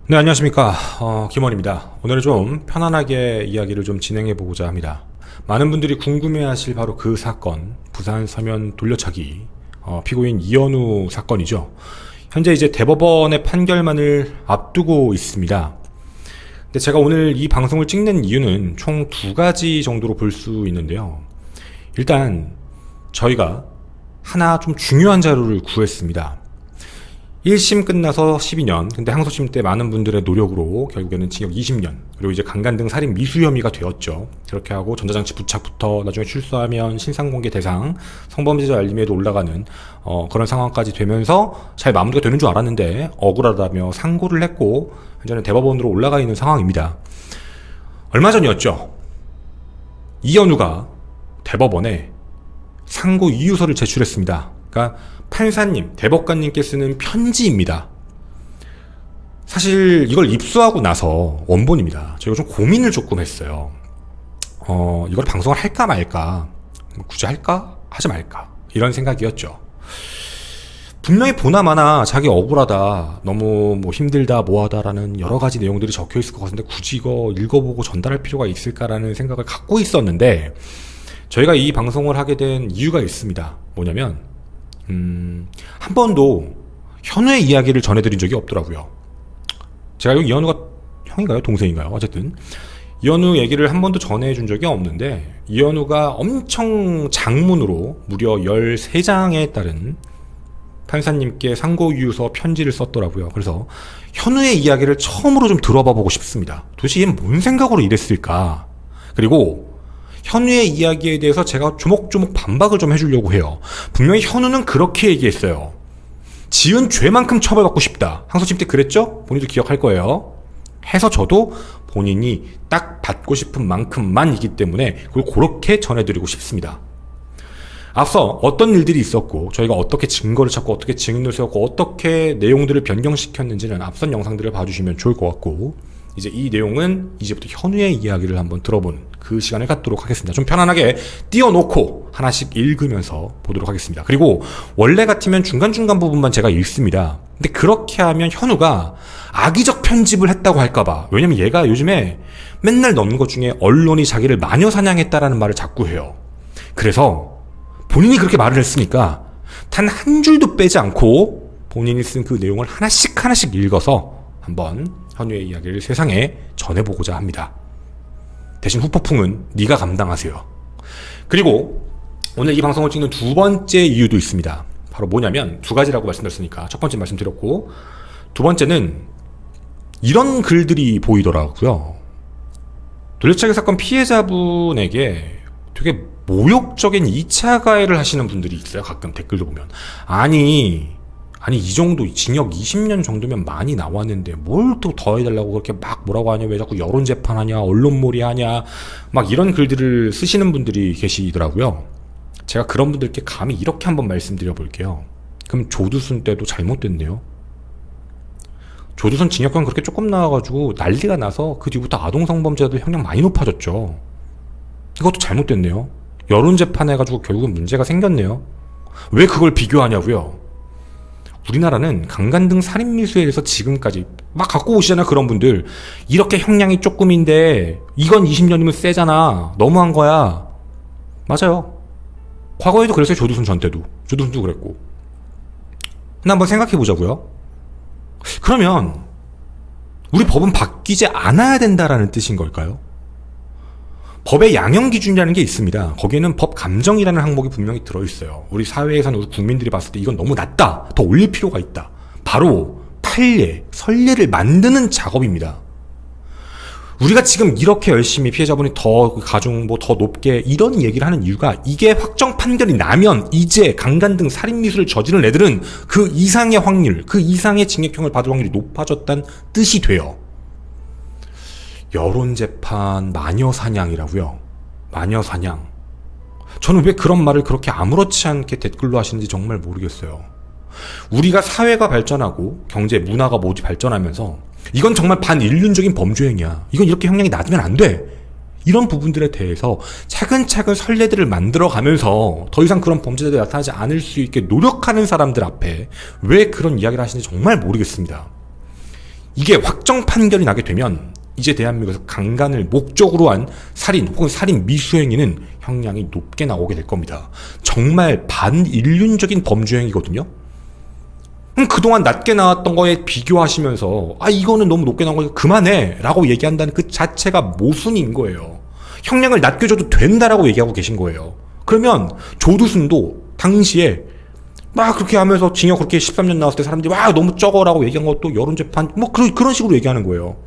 네, 안녕하십니까. 김원입니다. 오늘은 좀 편안하게 이야기를 좀 진행해 보고자 합니다. 많은 분들이 궁금해하실 바로 그 사건, 부산 서면 돌려차기, 피고인 이현우 사건이죠. 현재 이제 대법원의 판결만을 앞두고 있습니다. 근데 제가 오늘 이 방송을 찍는 이유는 총 두 가지 정도로 볼 수 있는데요. 일단 저희가 하나 좀 중요한 자료를 구했습니다. 1심 끝나서 12년, 근데 항소심 때 많은 분들의 노력으로 결국에는 징역 20년, 그리고 이제 강간 등 살인 미수 혐의가 되었죠. 그렇게 하고 전자장치 부착부터 나중에 출소하면 신상공개 대상, 성범죄자 알림에도 올라가는 그런 상황까지 되면서 잘 마무리가 되는 줄 알았는데 억울하다며 상고를 했고 현재는 대법원으로 올라가 있는 상황입니다. 얼마 전이었죠. 이현우가 대법원에 상고 이유서를 제출했습니다. 그러니까 판사님, 대법관님께 쓰는 편지입니다. 사실 이걸 입수하고 나서 원본입니다. 저희가 좀 고민을 조금 했어요. 이걸 방송을 할까 말까, 굳이 할까? 하지 말까? 이런 생각이었죠. 분명히 보나마나 자기 억울하다, 너무 뭐 힘들다, 뭐하다라는 여러 가지 내용들이 적혀 있을 것 같은데 굳이 이거 읽어보고 전달할 필요가 있을까라는 생각을 갖고 있었는데 저희가 이 방송을 하게 된 이유가 있습니다. 뭐냐면 한 번도 현우의 이야기를 전해드린 적이 없더라고요. 제가 여기 이현우가 형인가요? 동생인가요? 어쨌든 이현우 얘기를 한 번도 전해준 적이 없는데 이현우가 엄청 장문으로 무려 13장에 따른 판사님께 상고유서 편지를 썼더라고요. 그래서 현우의 이야기를 처음으로 좀 들어봐 보고 싶습니다. 도대체 얘는 뭔 생각으로 이랬을까? 그리고 현우의 이야기에 대해서 제가 조목조목 반박을 좀 해주려고 해요. 분명히 현우는 그렇게 얘기했어요. 지은 죄만큼 처벌받고 싶다. 항소심 때 그랬죠? 본인도 기억할 거예요. 해서 저도 본인이 딱 받고 싶은 만큼만 이기 때문에 그걸 그렇게 전해드리고 싶습니다. 앞서 어떤 일들이 있었고 저희가 어떻게 증거를 찾고 어떻게 증인을 세웠고 어떻게 내용들을 변경시켰는지는 앞선 영상들을 봐주시면 좋을 것 같고 이제 이 내용은 이제부터 현우의 이야기를 한번 들어보는 그 시간을 갖도록 하겠습니다. 좀 편안하게 띄워놓고 하나씩 읽으면서 보도록 하겠습니다. 그리고 원래 같으면 중간중간 부분만 제가 읽습니다. 근데 그렇게 하면 현우가 악의적 편집을 했다고 할까봐. 왜냐면 얘가 요즘에 맨날 넣는 것 중에 언론이 자기를 마녀 사냥했다라는 말을 자꾸 해요. 그래서 본인이 그렇게 말을 했으니까 단 한 줄도 빼지 않고 본인이 쓴 그 내용을 하나씩 읽어서 한번 현우의 이야기를 세상에 전해보고자 합니다. 대신 후폭풍은 네가 감당하세요. 그리고 오늘 이 방송을 찍는 두 번째 이유도 있습니다. 바로 뭐냐면 두 가지라고 말씀드렸으니까 첫 번째 말씀드렸고 두 번째는 이런 글들이 보이더라고요. 돌려차기 사건 피해자분에게 되게 모욕적인 2차 가해를 하시는 분들이 있어요. 가끔 댓글도 보면 아니 이 정도 징역 20년 정도면 많이 나왔는데 뭘 또 더 해달라고 그렇게 막 뭐라고 하냐, 왜 자꾸 여론재판하냐, 언론몰이 하냐, 막 이런 글들을 쓰시는 분들이 계시더라고요. 제가 그런 분들께 감히 이렇게 한번 말씀드려 볼게요. 그럼 조두순 때도 잘못됐네요. 조두순 징역형 그렇게 조금 나와가지고 난리가 나서 그 뒤부터 아동성범죄자들 형량 많이 높아졌죠. 이것도 잘못됐네요. 여론재판 해가지고 결국은 문제가 생겼네요. 왜 그걸 비교하냐고요. 우리나라는 강간 등 살인미수에 대해서 지금까지 막 갖고 오시잖아요. 그런 분들 이렇게 형량이 조금인데 이건 20년이면 세잖아, 너무한 거야. 맞아요. 과거에도 그랬어요. 조두순 전 때도 조두순도 그랬고. 근데 한번 생각해 보자고요. 그러면 우리 법은 바뀌지 않아야 된다라는 뜻인 걸까요? 법의 양형 기준이라는 게 있습니다. 거기에는 법 감정이라는 항목이 분명히 들어있어요. 우리 사회에서는 우리 국민들이 봤을 때 이건 너무 낮다, 더 올릴 필요가 있다. 바로 판례, 선례를 만드는 작업입니다. 우리가 지금 이렇게 열심히 피해자분이 더 가중 더 높게 이런 얘기를 하는 이유가 이게 확정 판결이 나면 이제 강간 등 살인미수를 저지른 애들은 그 이상의 확률, 그 이상의 징역형을 받을 확률이 높아졌다는 뜻이 돼요. 여론재판 마녀사냥이라고요. 마녀사냥. 저는 왜 그런 말을 그렇게 아무렇지 않게 댓글로 하시는지 정말 모르겠어요. 우리가 사회가 발전하고 경제, 문화가 모두 발전하면서 이건 정말 반인륜적인 범죄행위야, 이건 이렇게 형량이 낮으면 안 돼, 이런 부분들에 대해서 차근차근 선례들을 만들어가면서 더 이상 그런 범죄자들이 나타나지 않을 수 있게 노력하는 사람들 앞에 왜 그런 이야기를 하시는지 정말 모르겠습니다. 이게 확정 판결이 나게 되면 이제 대한민국에서 강간을 목적으로 한 살인 혹은 살인 미수행위는 형량이 높게 나오게 될 겁니다. 정말 반인륜적인 범죄 행위거든요. 그동안 낮게 나왔던 거에 비교하시면서 이거는 너무 높게 나온 거니까 그만해 라고 얘기한다는 그 자체가 모순인 거예요. 형량을 낮게 줘도 된다라고 얘기하고 계신 거예요. 그러면 조두순도 당시에 막 그렇게 하면서 징역 그렇게 13년 나왔을 때 사람들이 너무 적어라고 얘기한 것도 여론재판 그런 식으로 얘기하는 거예요.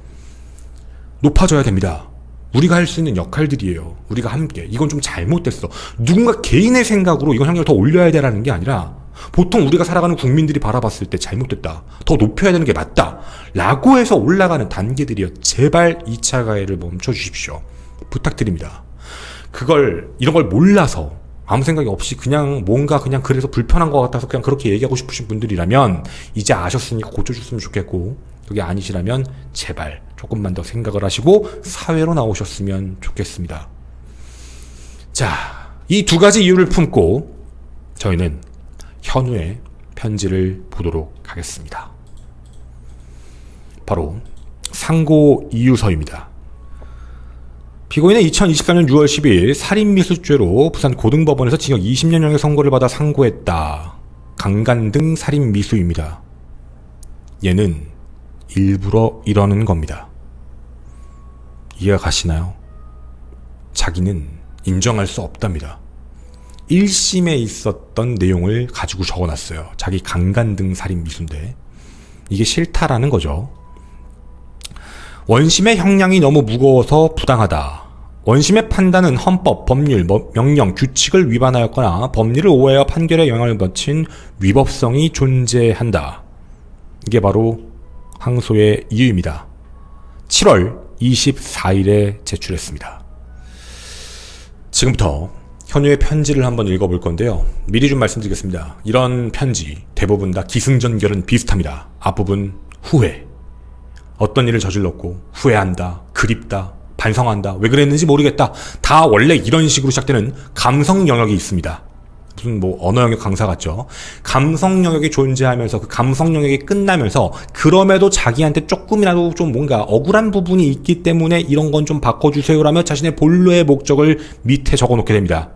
높아져야 됩니다. 우리가 할 수 있는 역할들이에요. 우리가 함께. 이건 좀 잘못됐어. 누군가 개인의 생각으로 이건 형량을 더 올려야 되라는 게 아니라 보통 우리가 살아가는 국민들이 바라봤을 때 잘못됐다. 더 높여야 되는 게 맞다. 라고 해서 올라가는 단계들이요. 제발 2차 가해를 멈춰주십시오. 부탁드립니다. 이런 걸 몰라서 아무 생각이 없이 그냥 그래서 불편한 것 같아서 그냥 그렇게 얘기하고 싶으신 분들이라면 이제 아셨으니까 고쳐줬으면 좋겠고, 그게 아니시라면 제발 조금만 더 생각을 하시고 사회로 나오셨으면 좋겠습니다. 자, 이 두 가지 이유를 품고 저희는 현우의 편지를 보도록 하겠습니다. 바로 상고 이유서입니다. 피고인은 2024년 6월 10일 살인미수죄로 부산 고등법원에서 징역 20년형의 선고를 받아 상고했다. 강간 등 살인미수입니다. 얘는 일부러 이러는 겁니다. 이해가 가시나요? 자기는 인정할 수 없답니다. 1심에 있었던 내용을 가지고 적어놨어요. 자기 강간 등 살인미수인데 이게 싫다라는 거죠. 원심의 형량이 너무 무거워서 부당하다. 원심의 판단은 헌법, 법률, 명령, 규칙을 위반하였거나 법률을 오해하여 판결에 영향을 미친 위법성이 존재한다. 이게 바로 항소의 이유입니다. 7월 24일에 제출했습니다. 지금부터 현우의 편지를 한번 읽어볼 건데요. 미리 좀 말씀드리겠습니다. 이런 편지 대부분 다 기승전결은 비슷합니다. 앞부분 후회. 어떤 일을 저질렀고 후회한다, 그립다, 반성한다, 왜 그랬는지 모르겠다. 다 원래 이런 식으로 시작되는 감성 영역이 있습니다. 무슨 언어 영역 강사 같죠. 감성 영역이 존재하면서 그 감성 영역이 끝나면서 그럼에도 자기한테 조금이라도 좀 뭔가 억울한 부분이 있기 때문에 이런 건 좀 바꿔주세요라며 자신의 본래의 목적을 밑에 적어놓게 됩니다.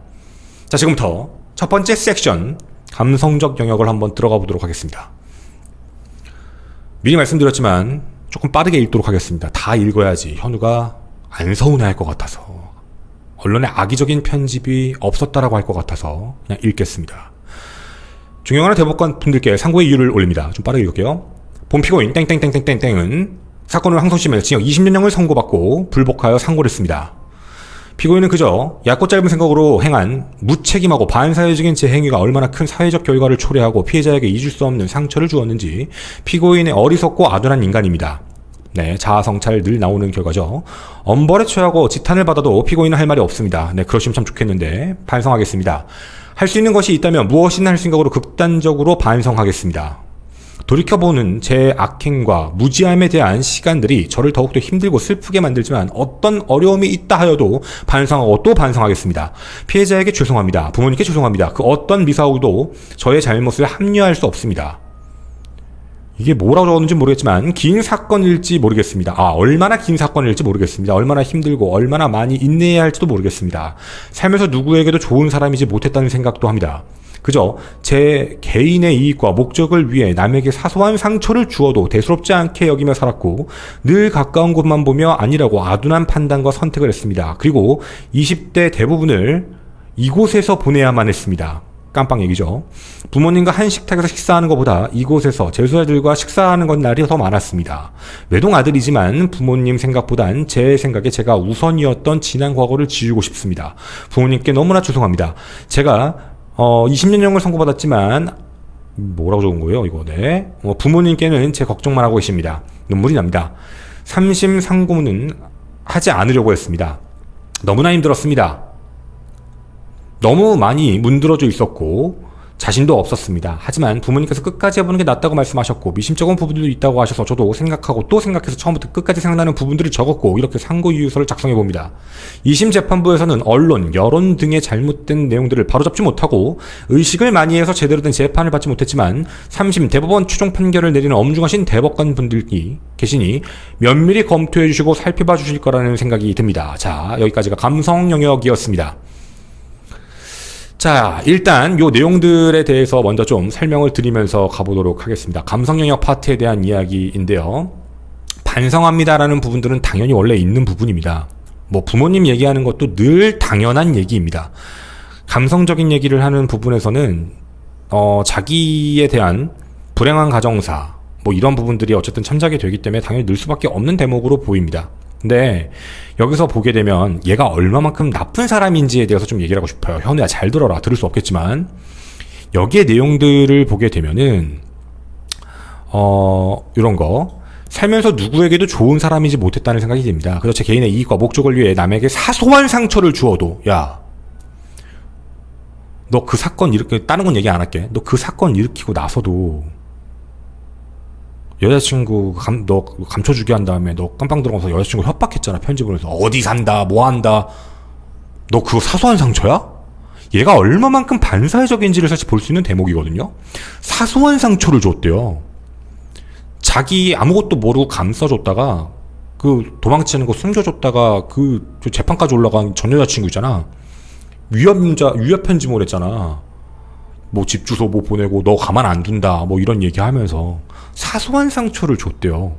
자, 지금부터 첫 번째 섹션 감성적 영역을 한번 들어가 보도록 하겠습니다. 미리 말씀드렸지만 조금 빠르게 읽도록 하겠습니다. 다 읽어야지 현우가 안 서운해할 것 같아서, 언론에 악의적인 편집이 없었다라고 할 것 같아서 그냥 읽겠습니다. 존경하는 대법관 분들께 상고의 이유를 올립니다. 좀 빠르게 읽을게요. 본 피고인 땡땡땡땡땡땡은 사건을 항소심에서 징역 20년형을 선고받고 불복하여 상고를 했습니다. 피고인은 그저 얕고 짧은 생각으로 행한 무책임하고 반사회적인 제 행위가 얼마나 큰 사회적 결과를 초래하고 피해자에게 잊을 수 없는 상처를 주었는지 피고인의 어리석고 아둔한 인간입니다. 네, 자아성찰 늘 나오는 결과죠. 엄벌에 처하고 지탄을 받아도 피고인은 할 말이 없습니다. 네, 그러시면 참 좋겠는데 반성하겠습니다. 할 수 있는 것이 있다면 무엇이나 할 생각으로 극단적으로 반성하겠습니다. 돌이켜보는 제 악행과 무지함에 대한 시간들이 저를 더욱더 힘들고 슬프게 만들지만 어떤 어려움이 있다 하여도 반성하고 또 반성하겠습니다. 피해자에게 죄송합니다. 부모님께 죄송합니다. 그 어떤 미사오도 저의 잘못을 합리화할 수 없습니다. 이게 뭐라고 적었는지 모르겠지만 긴 사건일지 모르겠습니다. 얼마나 긴 사건일지 모르겠습니다. 얼마나 힘들고 얼마나 많이 인내해야 할지도 모르겠습니다. 살면서 누구에게도 좋은 사람이지 못했다는 생각도 합니다. 그저 제 개인의 이익과 목적을 위해 남에게 사소한 상처를 주어도 대수롭지 않게 여기며 살았고 늘 가까운 곳만 보며 아니라고 아둔한 판단과 선택을 했습니다. 그리고 20대 대부분을 이곳에서 보내야만 했습니다. 깜빡 얘기죠. 부모님과 한 식탁에서 식사하는 것보다 이곳에서 재수자들과 식사하는 건 날이 더 많았습니다. 외동 아들이지만 부모님 생각보단 제 생각에 제가 우선이었던 지난 과거를 지우고 싶습니다. 부모님께 너무나 죄송합니다. 제가 20년형을 선고받았지만 뭐라고 적은 거예요 이거. 네. 부모님께는 제 걱정만 하고 계십니다. 눈물이 납니다. 3심 상고는 하지 않으려고 했습니다. 너무나 힘들었습니다. 너무 많이 문드러져 있었고 자신도 없었습니다. 하지만 부모님께서 끝까지 해보는 게 낫다고 말씀하셨고 미심쩍은 부분들도 있다고 하셔서 저도 생각하고 또 생각해서 처음부터 끝까지 생각나는 부분들을 적었고 이렇게 상고이유서를 작성해봅니다. 2심 재판부에서는 언론, 여론 등의 잘못된 내용들을 바로잡지 못하고 의식을 많이 해서 제대로 된 재판을 받지 못했지만 3심 대법원 최종 판결을 내리는 엄중하신 대법관 분들이 계시니 면밀히 검토해 주시고 살펴봐 주실 거라는 생각이 듭니다. 자, 여기까지가 감성 영역이었습니다. 자, 일단 요 내용들에 대해서 먼저 좀 설명을 드리면서 가보도록 하겠습니다. 감성 영역 파트에 대한 이야기인데요. 반성합니다라는 부분들은 당연히 원래 있는 부분입니다. 뭐 부모님 얘기하는 것도 늘 당연한 얘기입니다. 감성적인 얘기를 하는 부분에서는 자기에 대한 불행한 가정사 뭐 이런 부분들이 어쨌든 참작이 되기 때문에 당연히 늘 수밖에 없는 대목으로 보입니다. 근데 여기서 보게 되면 얘가 얼마만큼 나쁜 사람인지에 대해서 좀 얘기를 하고 싶어요. 현우야 잘 들어라. 들을 수 없겠지만 여기에 내용들을 보게 되면은 이런 거 살면서 누구에게도 좋은 사람이지 못했다는 생각이 듭니다. 그래서 제 개인의 이익과 목적을 위해 남에게 사소한 상처를 주어도 야 너 그 사건 일으켜 다른 건 얘기 안 할게. 너 그 사건 일으키고 나서도 여자친구 너 감춰주게 한 다음에 너 깜빵 들어가서 여자친구 협박했잖아. 편집을 해서 어디 산다 뭐 한다. 너 그거 사소한 상처야? 얘가 얼마만큼 반사회적인지를 사실 볼 수 있는 대목이거든요. 사소한 상처를 줬대요. 자기 아무것도 모르고 감싸줬다가 그 도망치는 거 숨겨줬다가 그 재판까지 올라간 전 여자친구 있잖아. 위협 편집을 했잖아. 뭐 집 주소 뭐 보내고 너 가만 안 둔다 뭐 이런 얘기하면서 사소한 상처를 줬대요.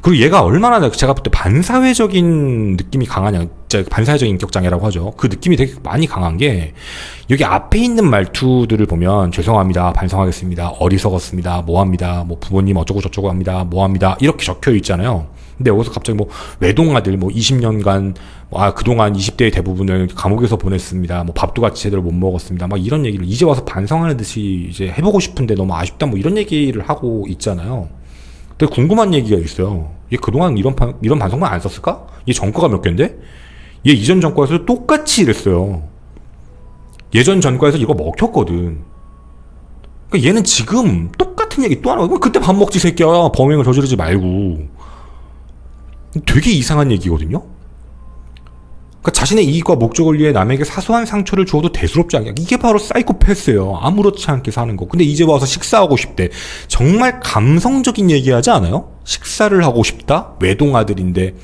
그리고 얘가 얼마나 제가 볼 때 반사회적인 느낌이 강하냐, 반사회적인 인격장애라고 하죠. 그 느낌이 되게 많이 강한 게 여기 앞에 있는 말투들을 보면 죄송합니다, 반성하겠습니다, 어리석었습니다, 뭐합니다, 뭐 부모님 어쩌고 저쩌고 합니다, 뭐합니다 이렇게 적혀 있잖아요. 근데 여기서 갑자기 뭐 외동아들 뭐 20년간 그동안 20대의 대부분을 감옥에서 보냈습니다. 뭐 밥도 같이 제대로 못 먹었습니다. 막 이런 얘기를 이제 와서 반성하는 듯이 이제 해보고 싶은데 너무 아쉽다 뭐 이런 얘기를 하고 있잖아요. 근데 궁금한 얘기가 있어요. 얘 그동안 이런 반성만 안 썼을까? 얘 전과가 몇 개인데? 얘 이전 전과에서도 똑같이 이랬어요. 예전 전과에서 이거 먹혔거든. 그러니까 얘는 지금 똑같은 얘기 또 하나. 그때 밥 먹지 새끼야. 범행을 저지르지 말고. 되게 이상한 얘기거든요. 그러니까 자신의 이익과 목적을 위해 남에게 사소한 상처를 주어도 대수롭지 않게, 이게 바로 사이코패스예요. 아무렇지 않게 사는 거. 근데 이제 와서 식사하고 싶대. 정말 감성적인 얘기하지 않아요? 식사를 하고 싶다? 외동아들인데.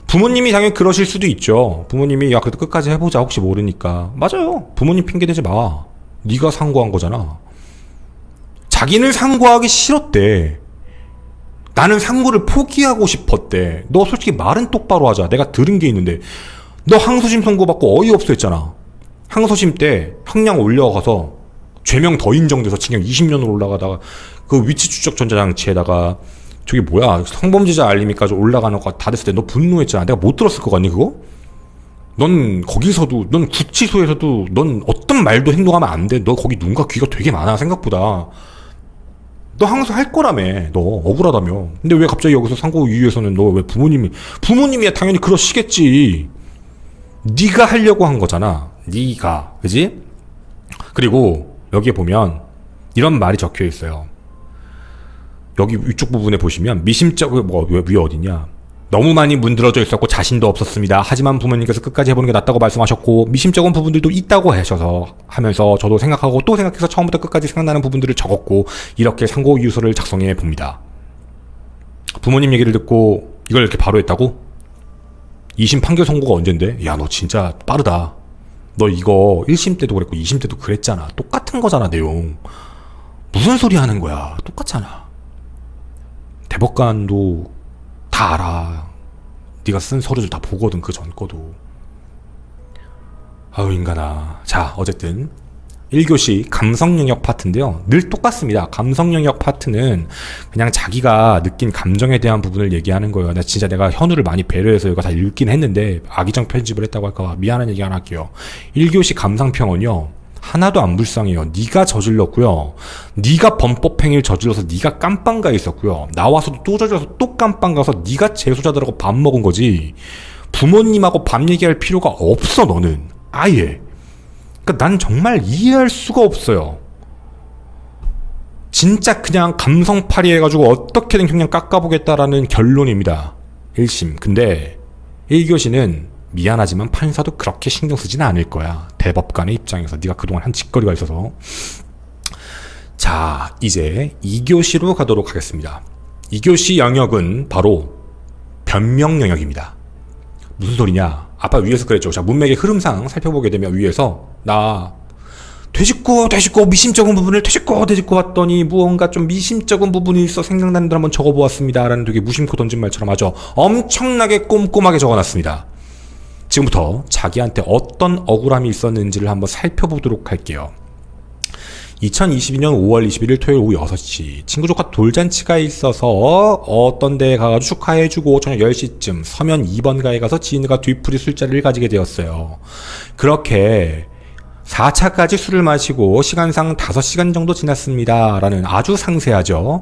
부모님이 당연히 그러실 수도 있죠. 부모님이 야 그래도 끝까지 해보자 혹시 모르니까. 맞아요. 부모님 핑계대지 마. 네가 상고한 거잖아. 자기는 상고하기 싫었대. 나는 상고를 포기하고 싶었대. 너 솔직히 말은 똑바로 하자. 내가 들은 게 있는데 너 항소심 선고받고 어이없어 했잖아. 항소심 때 형량 올려가서 죄명 더 인정돼서 징역 20년으로 올라가다가 그 위치 추적 전자장치에다가 저기 뭐야 성범죄자 알림이까지 올라가는 거 다 됐을 때 너 분노했잖아. 내가 못 들었을 것 같니 그거? 넌 거기서도 넌 구치소에서도 넌 어떤 말도 행동하면 안 돼. 너 거기 눈과 귀가 되게 많아 생각보다. 너 항소할 거라며. 너 억울하다며. 근데 왜 갑자기 여기서 상고이유에서는 너 왜 부모님이야 당연히 그러시겠지. 네가 하려고 한 거잖아. 네가. 그지? 그리고 여기에 보면 이런 말이 적혀 있어요. 여기 위쪽 부분에 보시면 미심쩍 위에 어디냐. 너무 많이 문드러져 있었고 자신도 없었습니다. 하지만 부모님께서 끝까지 해보는 게 낫다고 말씀하셨고 미심쩍은 부분들도 있다고 하면서 저도 생각하고 또 생각해서 처음부터 끝까지 생각나는 부분들을 적었고 이렇게 상고이유서를 작성해 봅니다. 부모님 얘기를 듣고 이걸 이렇게 바로 했다고? 2심 판결 선고가 언젠데? 야 너 진짜 빠르다. 너 이거 1심 때도 그랬고 2심 때도 그랬잖아. 똑같은 거잖아 내용. 무슨 소리 하는 거야. 똑같잖아. 대법관도 다 알아. 네가 쓴 서류들 다 보거든. 그 전 거도. 아유 인간아. 자 어쨌든 1교시 감성영역 파트인데요. 늘 똑같습니다. 감성영역 파트는 그냥 자기가 느낀 감정에 대한 부분을 얘기하는 거예요. 내가 현우를 많이 배려해서 이거 다 읽긴 했는데 악의적 편집을 했다고 할까 미안한 얘기 하나 할게요. 1교시 감상평은요. 하나도 안 불쌍해요. 네가 저질렀고요. 네가 범법행위를 저질러서 네가 깜빵 가 있었고요. 나와서도 또 저질러서 또 깜빵 가서 네가 재소자들하고 밥 먹은 거지. 부모님하고 밥 얘기할 필요가 없어 너는. 아예. 그러니까 난 정말 이해할 수가 없어요. 진짜 그냥 감성팔이 해가지고 어떻게든 그냥 깎아보겠다라는 결론입니다. 1심. 근데 1교시는 미안하지만 판사도 그렇게 신경 쓰지는 않을 거야. 대법관의 입장에서 네가 그동안 한 짓거리가 있어서. 자, 이제 2교시로 가도록 하겠습니다. 2교시 영역은 바로 변명 영역입니다. 무슨 소리냐? 아까 위에서 그랬죠. 자, 문맥의 흐름상 살펴보게 되면 위에서 나 되짚고 미심쩍은 부분을 되짚고 봤더니 무언가 좀 미심쩍은 부분이 있어 생각나는 대로 한번 적어보았습니다 라는 되게 무심코 던진 말처럼 아주 엄청나게 꼼꼼하게 적어놨습니다. 지금부터 자기한테 어떤 억울함이 있었는지를 한번 살펴보도록 할게요. 2022년 5월 21일 토요일 오후 6시 친구 조카 돌잔치가 있어서 어떤 데에 가가지고 축하해주고 저녁 10시쯤 서면 2번가에 가서 지인과 뒤풀이 술자리를 가지게 되었어요. 그렇게 4차까지 술을 마시고 시간상 5시간 정도 지났습니다 라는 아주 상세하죠.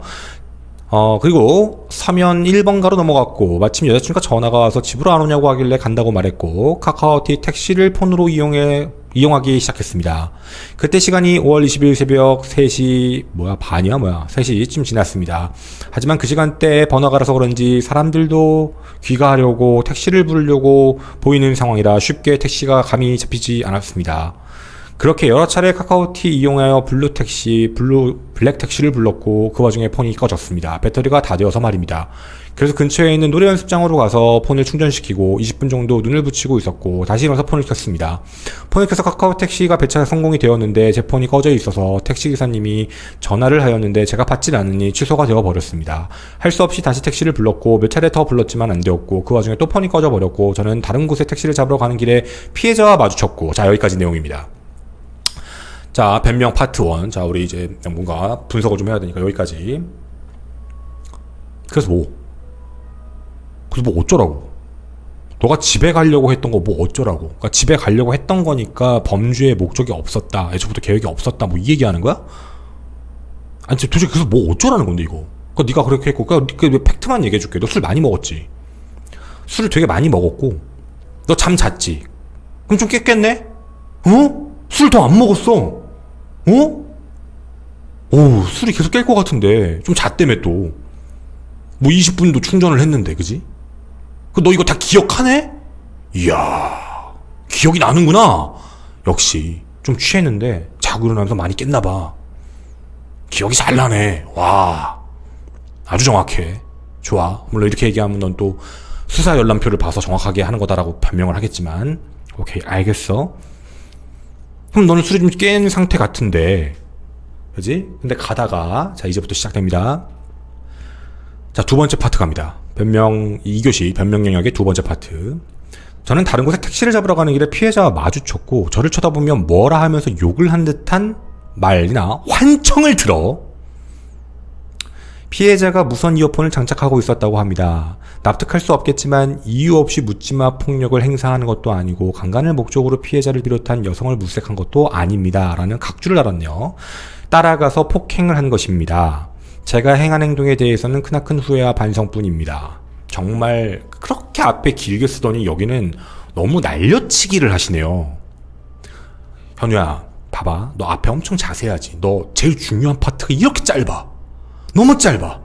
그리고 서면 1번가로 넘어갔고 마침 여자친구가 전화가 와서 집으로 안 오냐고 하길래 간다고 말했고 카카오티 택시를 폰으로 이용하기 시작했습니다. 그때 시간이 5월 20일 새벽 3시 3시쯤 지났습니다. 하지만 그 시간대에 번화가라서 그런지 사람들도 귀가하려고 택시를 부르려고 보이는 상황이라 쉽게 택시가 감이 잡히지 않았습니다. 그렇게 여러 차례 카카오티 이용하여 블랙 택시를 불렀고 그 와중에 폰이 꺼졌습니다. 배터리가 다 되어서 말입니다. 그래서 근처에 있는 노래 연습장으로 가서 폰을 충전시키고 20분 정도 눈을 붙이고 있었고 다시 일어나서 폰을 켰습니다. 폰을 켜서 카카오 택시가 배차 성공이 되었는데 제 폰이 꺼져 있어서 택시기사님이 전화를 하였는데 제가 받질 않으니 취소가 되어버렸습니다. 할 수 없이 다시 택시를 불렀고 몇 차례 더 불렀지만 안 되었고 그 와중에 또 폰이 꺼져버렸고 저는 다른 곳에 택시를 잡으러 가는 길에 피해자와 마주쳤고 자 여기까지 내용입니다. 자, 변명 파트 1. 자, 우리 이제 뭔가 분석을 좀 해야 되니까 여기까지. 그래서 뭐 어쩌라고? 너가 집에 가려고 했던 거 뭐 어쩌라고? 그러니까 집에 가려고 했던 거니까 범죄의 목적이 없었다. 애초부터 계획이 없었다. 뭐 이 얘기하는 거야? 아니, 도대체 그래서 뭐 어쩌라는 건데 이거? 그러니까 네가 그렇게 했고, 그러니까 팩트만 얘기해줄게. 너 술 많이 먹었지? 술을 되게 많이 먹었고, 너 잠 잤지? 그럼 좀 깼겠네? 술 더 안 먹었어. 술이 계속 깰 것 같은데 좀 잤다며 또 뭐 20분도 충전을 했는데 그지? 너 이거 다 기억하네? 이야 기억이 나는구나. 역시 좀 취했는데 자고 일어나면서 많이 깼나봐. 기억이 잘 나네. 와 아주 정확해. 좋아. 물론 이렇게 얘기하면 넌 또 수사 열람표를 봐서 정확하게 하는 거다라고 변명을 하겠지만 오케이 알겠어. 그럼 너는 술이 좀 깬 상태 같은데 그지? 근데 가다가 자 이제부터 시작됩니다. 자 두 번째 파트 갑니다. 변명 2교시 변명 영역의 두 번째 파트. 저는 다른 곳에 택시를 잡으러 가는 길에 피해자와 마주쳤고 저를 쳐다보면 뭐라 하면서 욕을 한 듯한 말이나 환청을 들어 피해자가 무선 이어폰을 장착하고 있었다고 합니다. 납득할 수 없겠지만 이유 없이 묻지마 폭력을 행사하는 것도 아니고 강간을 목적으로 피해자를 비롯한 여성을 물색한 것도 아닙니다. 라는 각주를 달았네요. 따라가서 폭행을 한 것입니다. 제가 행한 행동에 대해서는 크나큰 후회와 반성뿐입니다. 정말 그렇게 앞에 길게 쓰더니 여기는 너무 날려치기를 하시네요. 현우야 봐봐. 너 앞에 엄청 자세하지. 너 제일 중요한 파트가 이렇게 짧아. 너무 짧아.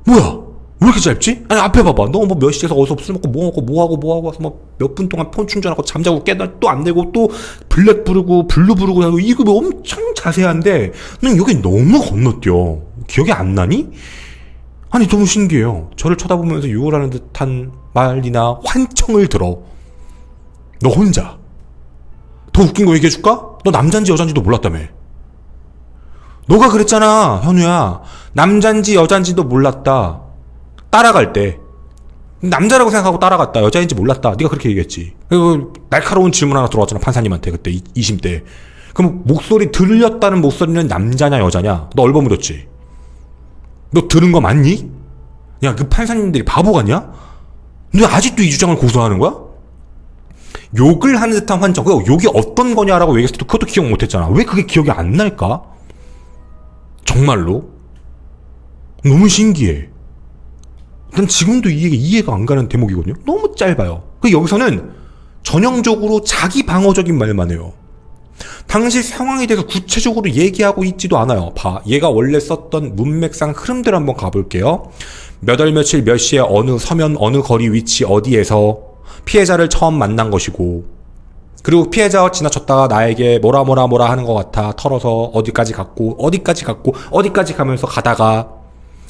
뭐야? 왜 이렇게 짧지? 아니 앞에 봐봐. 너 뭐 몇 시에서 어디서 술 먹고 뭐 하고 해서 뭐 몇 분 동안 폰 충전하고 잠자고 깨다 또 안 되고 또 블랙 부르고 블루 부르고 하고 이거 뭐 엄청 자세한데 넌 여기 너무 건너뛰어. 기억이 안 나니? 아니 너무 신기해요. 저를 쳐다보면서 욕을 하는 듯한 말이나 환청을 들어. 너 혼자. 더 웃긴 거 얘기해줄까? 너 남잔지 여잔지도 몰랐다며. 너가 그랬잖아 현우야. 남잔지 여잔지도 몰랐다. 따라갈 때 남자라고 생각하고 따라갔다. 여자인지 몰랐다. 네가 그렇게 얘기했지. 그리고 날카로운 질문 하나 들어왔잖아 판사님한테 그때 2심 때. 그럼 목소리 들렸다는 목소리는 남자냐 여자냐? 너 얼버무렸지? 너 들은 거 맞니? 야 그 판사님들이 바보 같냐? 너 아직도 이 주장을 고수하는 거야? 욕을 하는 듯한 환청. 그 욕이 어떤 거냐라고 얘기했을 때 그것도 기억 못했잖아. 왜 그게 기억이 안 날까? 정말로? 너무 신기해. 난 지금도 이해가 안 가는 대목이거든요. 너무 짧아요. 그 여기서는 전형적으로 자기 방어적인 말만 해요. 당시 상황에 대해서 구체적으로 얘기하고 있지도 않아요. 봐, 얘가 원래 썼던 문맥상 흐름대로 한번 가볼게요. 몇 월 며칠 몇 시에 어느 서면 어느 거리 위치 어디에서 피해자를 처음 만난 것이고, 그리고 피해자와 지나쳤다가 나에게 뭐라 하는 것 같아 털어서 어디까지 어디까지 가면서 가다가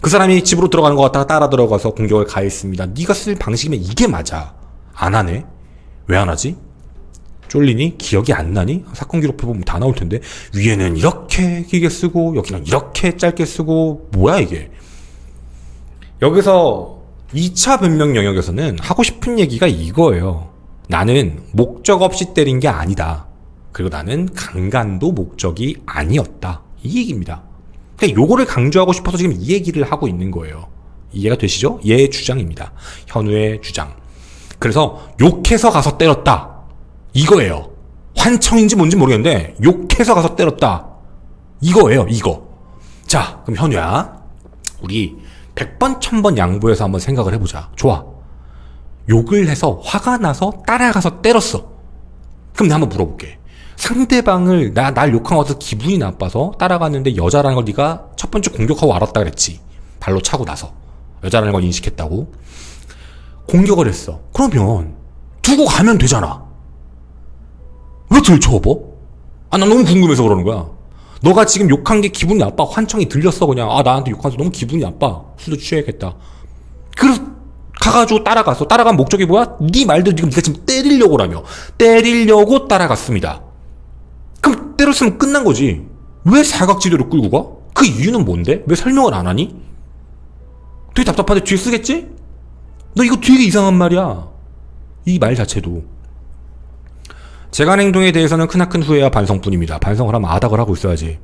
그 사람이 집으로 들어가는 것 같다가 따라 들어가서 공격을 가했습니다. 네가 쓸 방식이면 이게 맞아. 안 하네? 왜 안 하지? 쫄리니? 기억이 안 나니? 사건 기록표 보면 다 나올 텐데 위에는 이렇게 길게 쓰고 여기는 이렇게 짧게 쓰고 뭐야 이게. 여기서 2차 변명 영역에서는 하고 싶은 얘기가 이거예요. 나는 목적 없이 때린 게 아니다. 그리고 나는 강간도 목적이 아니었다. 이 얘기입니다. 그러니까 요거를 강조하고 싶어서 지금 이 얘기를 하고 있는 거예요. 이해가 되시죠? 얘의 주장입니다. 현우의 주장. 그래서 욕해서 가서 때렸다. 이거예요. 환청인지 뭔지 모르겠는데 욕해서 가서 때렸다. 이거예요. 이거. 자, 그럼 현우야, 우리 100번 1000번 양보해서 한번 생각을 해보자. 좋아. 욕을 해서 화가 나서 따라가서 때렸어. 그럼 내가 한번 물어볼게. 상대방을 날 욕한 것 같아서 기분이 나빠서 따라갔는데 여자라는 걸 네가 첫 번째 공격하고 알았다 그랬지. 발로 차고 나서 여자라는 걸 인식했다고. 공격을 했어. 그러면 두고 가면 되잖아. 왜 들춰업어? 나 너무 궁금해서 그러는 거야. 너가 지금 욕한 게 기분이 나빠. 환청이 들렸어 그냥. 나한테 욕해서 너무 기분이 나빠. 술도 취해야겠다. 그래서 가가지고 따라갔어. 따라간 목적이 뭐야? 네 말대로 네가 지금 때리려고라며. 때리려고 따라갔습니다. 그럼 때렸으면 끝난 거지. 왜 사각지대로 끌고 가? 그 이유는 뭔데? 왜 설명을 안 하니? 되게 답답한데 뒤에 쓰겠지? 너 이거 되게 이상한 말이야. 이 말 자체도. 제가 한 행동에 대해서는 크나큰 후회와 반성뿐입니다. 반성을 하면 아닥을 하고 있어야지.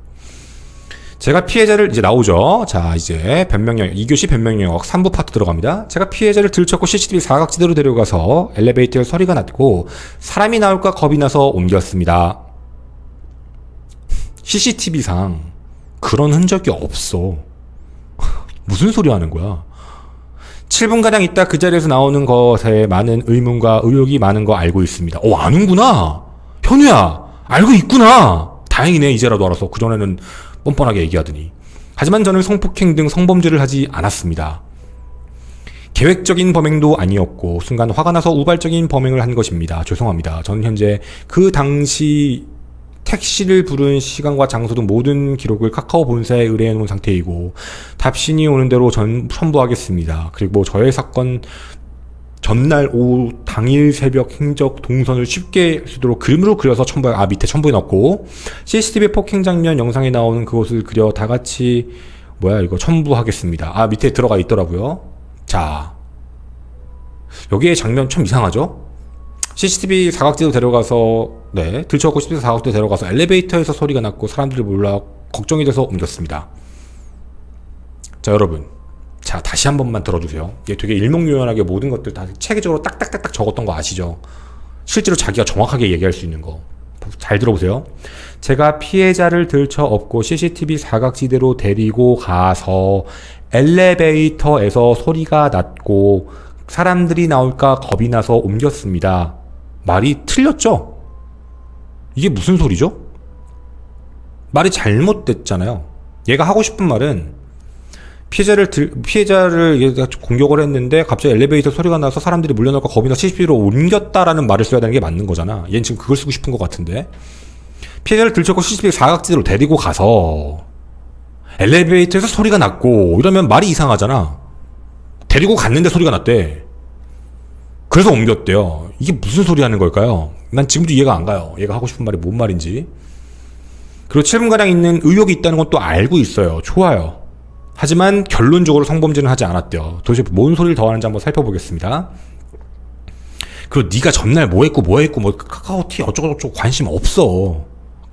제가 피해자를 이제 나오죠. 자, 이제 변명영역 2교시 변명영역 3부 파트 들어갑니다. 제가 피해자를 들쳤고 CCTV 사각지대로 데려가서 엘리베이터에 소리가 났고 사람이 나올까 겁이 나서 옮겼습니다. CCTV상 그런 흔적이 없어. 무슨 소리 하는 거야? 7분가량 있다 그 자리에서 나오는 것에 많은 의문과 의혹이 많은 거 알고 있습니다. 아는구나. 현우야, 알고 있구나. 다행이네. 이제라도 알아서. 그전에는 뻔뻔하게 얘기하더니. 하지만 저는 성폭행 등 성범죄를 하지 않았습니다. 계획적인 범행도 아니었고 순간 화가 나서 우발적인 범행을 한 것입니다. 죄송합니다. 저는 현재 그 당시 택시를 부른 시간과 장소 등 모든 기록을 카카오 본사에 의뢰해 놓은 상태이고 답신이 오는 대로 첨부하겠습니다. 그리고 저의 사건 전날 오후 당일 새벽 행적 동선을 쉽게 쓰도록 그림으로 그려서 밑에 첨부해 넣고 CCTV 폭행 장면 영상에 나오는 그곳을 그려 다 같이 이거 첨부하겠습니다. 밑에 들어가 있더라고요. 자, 여기에 장면 참 이상하죠? CCTV 사각지대로 데려가서 들쳐갖고 CCTV 사각지대로 데려가서 엘리베이터에서 소리가 났고 사람들이 몰라 걱정이 돼서 옮겼습니다. 자, 여러분, 자, 다시 한 번만 들어주세요. 얘 되게 일목요연하게 모든 것들 다 체계적으로 딱딱딱딱 적었던 거 아시죠? 실제로 자기가 정확하게 얘기할 수 있는 거. 잘 들어보세요. 제가 피해자를 들쳐업고 CCTV 사각지대로 데리고 가서 엘리베이터에서 소리가 났고 사람들이 나올까 겁이 나서 옮겼습니다. 말이 틀렸죠? 이게 무슨 소리죠? 말이 잘못됐잖아요. 얘가 하고 싶은 말은 피해자를 공격을 했는데 갑자기 엘리베이터 소리가 나서 사람들이 물려나올까 겁이 나서 CCTV로 옮겼다라는 말을 써야 되는 게 맞는 거잖아. 얘는 지금 그걸 쓰고 싶은 것 같은데. 피해자를 들쳤고 CCTV 사각지대로 데리고 가서 엘리베이터에서 소리가 났고 이러면 말이 이상하잖아. 데리고 갔는데 소리가 났대. 그래서 옮겼대요. 이게 무슨 소리 하는 걸까요? 난 지금도 이해가 안 가요. 얘가 하고 싶은 말이 뭔 말인지. 그리고 7분가량 있는 의혹이 있다는 건 또 알고 있어요. 좋아요. 하지만 결론적으로 성범죄는 하지 않았대요. 도대체 뭔 소리를 더 하는지 한번 살펴보겠습니다. 그리고 네가 전날 뭐 했고 카카오티 어쩌고저쩌고 관심 없어.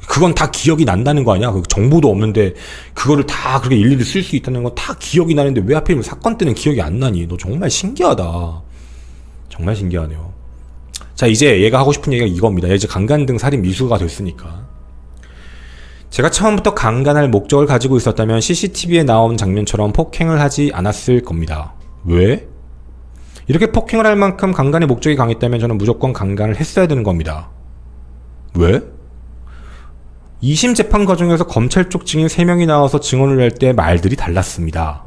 그건 다 기억이 난다는 거 아니야? 정보도 없는데 그거를 다 그렇게 일일이 쓸 수 있다는 건 다 기억이 나는데 왜 하필이면 사건 때는 기억이 안 나니? 너 정말 신기하다. 정말 신기하네요. 자, 이제 얘가 하고 싶은 얘기가 이겁니다. 얘 이제 강간 등 살인 미수가 됐으니까. 제가 처음부터 강간할 목적을 가지고 있었다면 CCTV에 나온 장면처럼 폭행을 하지 않았을 겁니다. 왜? 이렇게 폭행을 할 만큼 강간의 목적이 강했다면 저는 무조건 강간을 했어야 되는 겁니다. 왜? 2심 재판 과정에서 검찰 쪽 증인 3명이 나와서 증언을 할 때 말들이 달랐습니다.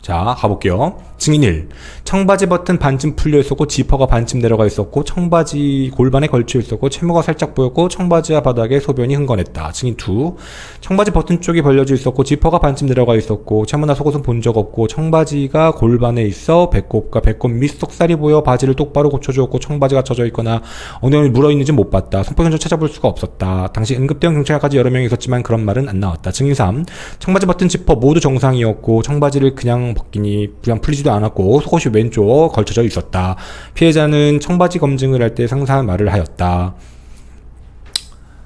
자, 가볼게요. 증인 1. 청바지 버튼 반쯤 풀려 있었고 지퍼가 반쯤 내려가 있었고 청바지 골반에 걸쳐 있었고 채모가 살짝 보였고 청바지와 바닥에 소변이 흥건했다. 증인 2. 청바지 버튼 쪽이 벌려져 있었고 지퍼가 반쯤 내려가 있었고 채모나 속옷은 본 적 없고 청바지가 골반에 있어 배꼽과 배꼽 밑 속살이 보여 바지를 똑바로 고쳐주었고 청바지가 젖어 있거나 엉덩이를 물어있는지 못 봤다. 손목 현장 찾아볼 수가 없었다. 당시 응급대원 경찰까지 여러 명이 있었지만 그런 말은 안 나왔다. 증인 3. 청바지 버튼 지퍼 모두 정상이었고 청바지를 그냥 벗기니 그냥 풀리지도 않았고 속옷이 왼쪽 걸쳐져 있었다. 피해자는 청바지 검증을 할 때 상세한 말을 하였다.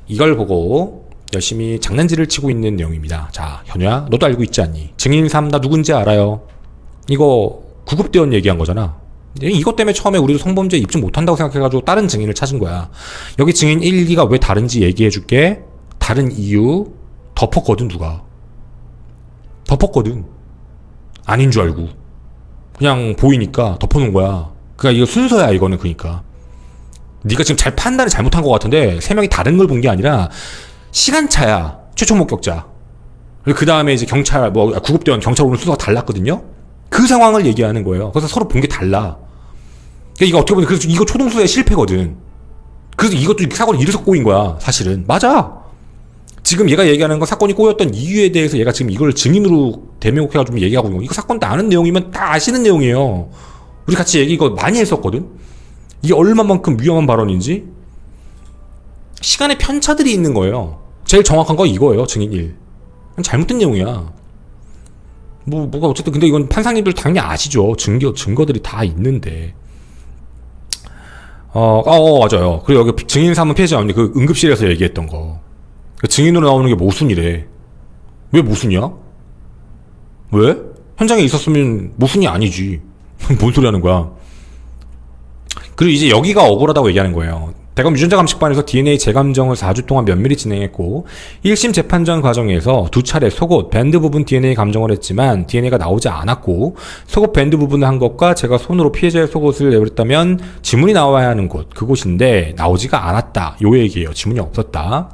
이걸 보고 열심히 장난질을 치고 있는 내용입니다. 자, 현우야, 너도 알고 있지 않니? 증인 3, 나 누군지 알아요. 이거 구급대원 얘기한 거잖아. 이것 때문에 처음에 우리도 성범죄 입증 못한다고 생각해가지고 다른 증인을 찾은 거야. 여기 증인 1, 2가 왜 다른지 얘기해줄게. 다른 이유 덮었거든. 누가 덮었거든. 아닌 줄 알고 그냥 보이니까 덮어놓은 거야. 그러니까 이거 순서야. 이거는 그러니까 네가 지금 잘 판단을 잘못한 것 같은데 3명이 다른 걸 본 게 아니라 시간차야. 최초 목격자. 그 다음에 이제 경찰 구급대원 경찰 오는 순서가 달랐거든요. 그 상황을 얘기하는 거예요. 그래서 서로 본 게 달라. 그러니까 이거 어떻게 보면 그래서 이거 초동수사의 실패거든. 그래서 이것도 사건이 이래서 꼬인 거야. 사실은 맞아. 지금 얘가 얘기하는 건 사건이 꼬였던 이유에 대해서 얘가 지금 이걸 증인으로 대명해가지고 얘기하고 있는 거. 이거 사건 다 아는 내용이면 다 아시는 내용이에요. 우리 같이 얘기 이거 많이 했었거든. 이게 얼마만큼 위험한 발언인지. 시간의 편차들이 있는 거예요. 제일 정확한 거 이거예요. 증인 1. 잘못된 내용이야. 뭐가 어쨌든 근데 이건 판사님들 당연히 아시죠. 증거들이 다 있는데. 맞아요. 그리고 여기 증인 3은 피해자 언니 그 응급실에서 얘기했던 거. 증인으로 나오는 게 모순이래. 왜 모순이야? 왜? 현장에 있었으면 모순이 아니지. 뭔 소리 하는 거야. 그리고 이제 여기가 억울하다고 얘기하는 거예요. 대검 유전자감식반에서 DNA 재감정을 4주 동안 면밀히 진행했고 1심 재판전 과정에서 2차례 속옷, 밴드 부분 DNA 감정을 했지만 DNA가 나오지 않았고 속옷 밴드 부분을 한 것과 제가 손으로 피해자의 속옷을 내버렸다면 지문이 나와야 하는 곳, 그곳인데 나오지가 않았다. 요 얘기예요. 지문이 없었다.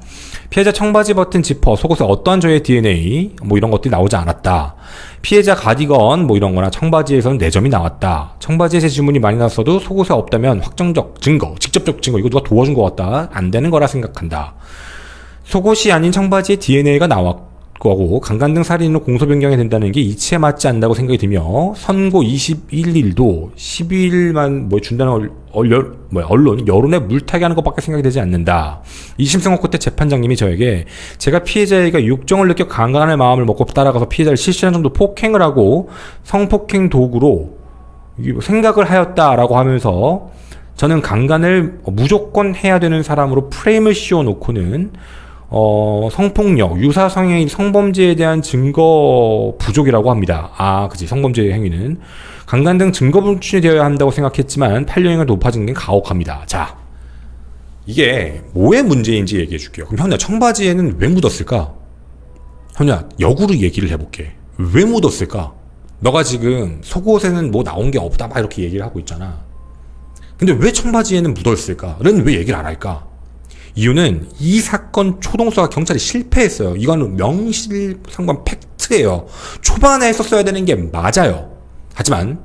피해자 청바지 버튼 지퍼, 속옷에 어떠한 저의 DNA 이런 것들이 나오지 않았다. 피해자 가디건 이런 거나 청바지에서는 4점이 나왔다. 청바지에서 지문이 많이 났어도 속옷에 없다면 확정적 증거, 직접적 증거, 이거 누가 도와준 것 같다. 안 되는 거라 생각한다. 속옷이 아닌 청바지에 DNA가 나왔고 강간 등 살인으로 공소 변경이 된다는 게 이치에 맞지 않는다고 생각이 들며 선고 21일도 12일만 준다는 언론, 여론에 물타기 하는 것밖에 생각이 되지 않는다. 2심 선고 끝에 재판장님이 저에게 제가 피해자에게 육정을 느껴 강간할 마음을 먹고 따라가서 피해자를 실시간 정도 폭행을 하고 성폭행 도구로 생각을 하였다라고 하면서 저는 강간을 무조건 해야 되는 사람으로 프레임을 씌워놓고는 성폭력, 유사성의 성범죄에 대한 증거 부족이라고 합니다. 그치. 성범죄 행위는 강간 등 증거 불충이 되어야 한다고 생각했지만 판례형이 높아진 게 가혹합니다. 자, 이게 뭐의 문제인지 얘기해 줄게요. 그럼 현우야, 청바지에는 왜 묻었을까? 현우야, 역으로 얘기를 해볼게. 왜 묻었을까? 너가 지금 속옷에는 나온 게 없다 이렇게 얘기를 하고 있잖아. 근데 왜 청바지에는 묻었을까?는 왜 얘기를 안 할까? 이유는 이 사건 초동수사 경찰이 실패했어요. 이거는 명실상부한 팩트예요. 초반에 했었어야 되는 게 맞아요. 하지만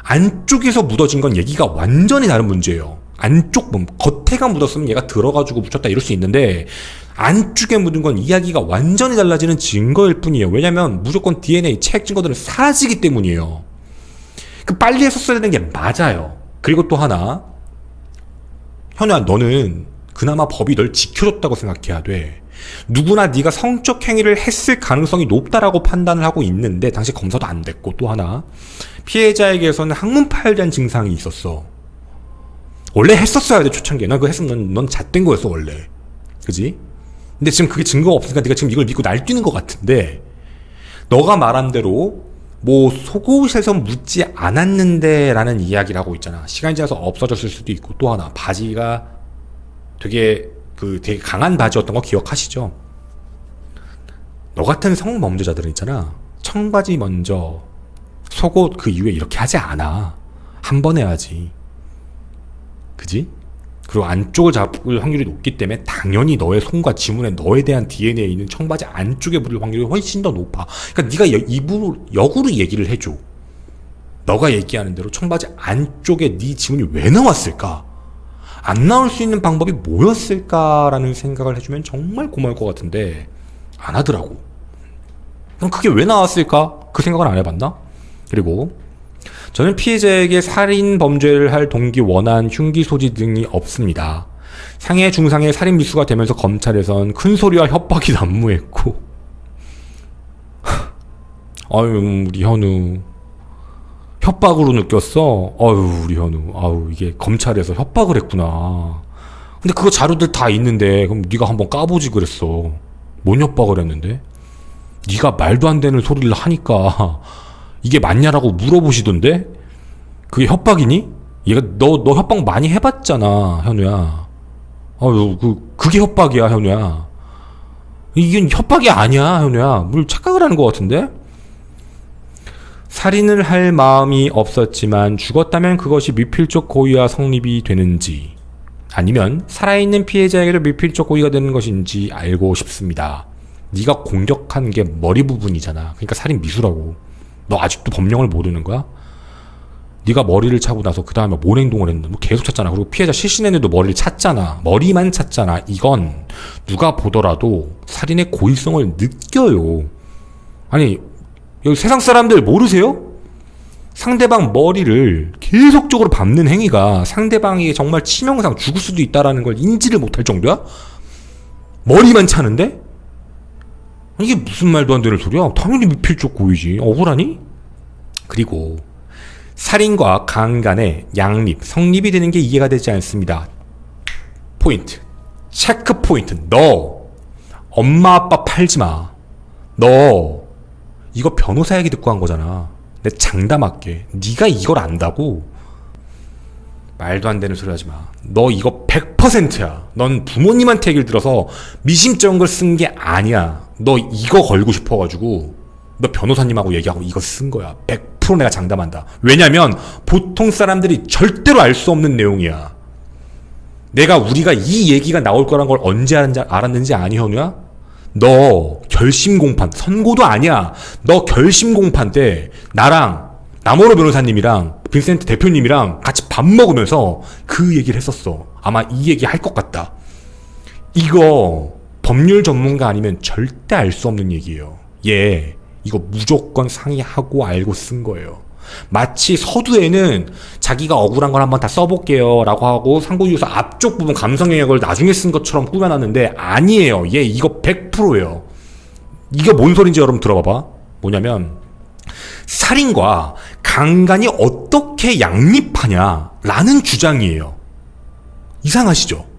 안쪽에서 묻어진 건 얘기가 완전히 다른 문제예요. 안쪽 겉에가 묻었으면 얘가 들어가지고 묻혔다 이럴 수 있는데 안쪽에 묻은 건 이야기가 완전히 달라지는 증거일 뿐이에요. 왜냐면 무조건 DNA 체액 증거들은 사라지기 때문이에요. 빨리 했었어야 되는 게 맞아요. 그리고 또 하나, 현우야, 너는 그나마 법이 널 지켜줬다고 생각해야 돼. 누구나 네가 성적 행위를 했을 가능성이 높다라고 판단을 하고 있는데 당시 검사도 안 됐고, 또 하나, 피해자에게서는 항문파열에 대한 증상이 있었어. 원래 했었어야 돼. 초창기에 넌 그거 했으면 넌 잣된 거였어 원래. 그지? 근데 지금 그게 증거가 없으니까 네가 지금 이걸 믿고 날뛰는 것 같은데, 너가 말한 대로 속옷에서 묻지 않았는데 라는 이야기를 하고 있잖아. 시간이 지나서 없어졌을 수도 있고, 또 하나, 바지가 되게 강한 바지였던 거 기억하시죠? 너 같은 성범죄자들은 있잖아, 청바지 먼저 속옷 그 이후에 이렇게 하지 않아. 한 번 해야지. 그지? 그리고 안쪽을 잡을 확률이 높기 때문에 당연히 너의 손과 지문에 너에 대한 DNA에 있는 청바지 안쪽에 묻을 확률이 훨씬 더 높아. 그러니까 네가 입으로 역으로 얘기를 해줘. 너가 얘기하는 대로 청바지 안쪽에 네 지문이 왜 나왔을까? 안 나올 수 있는 방법이 뭐였을까라는 생각을 해주면 정말 고마울 것 같은데 안 하더라고. 그럼 그게 왜 나왔을까? 그 생각을 안 해봤나? 그리고 저는 피해자에게 살인 범죄를 할 동기, 원한, 흉기 소지 등이 없습니다. 상해 중상해 살인 미수가 되면서 검찰에선 큰 소리와 협박이 난무했고 아유 우리 현우 협박으로 느꼈어. 아유 우리 현우 아유 이게 검찰에서 협박을 했구나. 근데 그거 자료들 다 있는데 그럼 네가 한번 까보지 그랬어. 뭔 협박을 했는데? 네가 말도 안 되는 소리를 하니까 이게 맞냐라고 물어보시던데? 그게 협박이니? 얘가 너 협박 많이 해봤잖아 현우야. 아유 그게 협박이야 현우야. 이게 협박이 아니야 현우야. 뭘 착각을 하는 것 같은데? 살인을 할 마음이 없었지만 죽었다면 그것이 미필적 고의와 성립이 되는지 아니면 살아있는 피해자에게도 미필적 고의가 되는 것인지 알고 싶습니다. 네가 공격한 게 머리 부분이잖아. 그러니까 살인 미수라고. 너 아직도 법령을 모르는 거야? 네가 머리를 차고 나서 그 다음에 뭔 행동을 했는데 뭐 계속 찾잖아. 그리고 피해자 실신했는데도 머리를 찾잖아. 머리만 찾잖아. 이건 누가 보더라도 살인의 고의성을 느껴요. 아니 여기 세상 사람들 모르세요? 상대방 머리를 계속적으로 밟는 행위가 상대방이 정말 치명상 죽을 수도 있다는 걸 인지를 못할 정도야? 머리만 차는데? 이게 무슨 말도 안 되는 소리야? 당연히 미필적 고의지. 억울하니? 그리고 살인과 강간의 양립, 성립이 되는 게 이해가 되지 않습니다. 포인트. 체크 포인트. 너 엄마 아빠 팔지 마. 너 이거 변호사 얘기 듣고 한 거잖아. 내 장담할게. 네가 이걸 안다고? 말도 안 되는 소리 하지 마. 너 이거 100%야. 넌 부모님한테 얘기를 들어서 미심쩍은 걸 쓴 게 아니야. 너 이거 걸고 싶어가지고 너 변호사님하고 얘기하고 이거 쓴 거야. 100% 내가 장담한다. 왜냐면 보통 사람들이 절대로 알 수 없는 내용이야. 우리가 이 얘기가 나올 거란 걸 언제 알았는지 아니 현우야? 너 결심공판, 선고도 아니야. 너 결심공판 때 나랑 남원호 변호사님이랑 빈센트 대표님이랑 같이 밥 먹으면서 그 얘기를 했었어. 아마 이 얘기 할 것 같다. 이거 법률 전문가 아니면 절대 알 수 없는 얘기예요. 이거 무조건 상의하고 알고 쓴 거예요. 마치 서두에는 자기가 억울한 걸 한번 다 써볼게요 라고 하고 상고유서 앞쪽 부분 감성 영역을 나중에 쓴 것처럼 꾸며놨는데 아니에요. 이거 100%예요. 이게 뭔 소린지 여러분 들어봐봐. 뭐냐면 살인과 강간이 어떻게 양립하냐라는 주장이에요. 이상하시죠?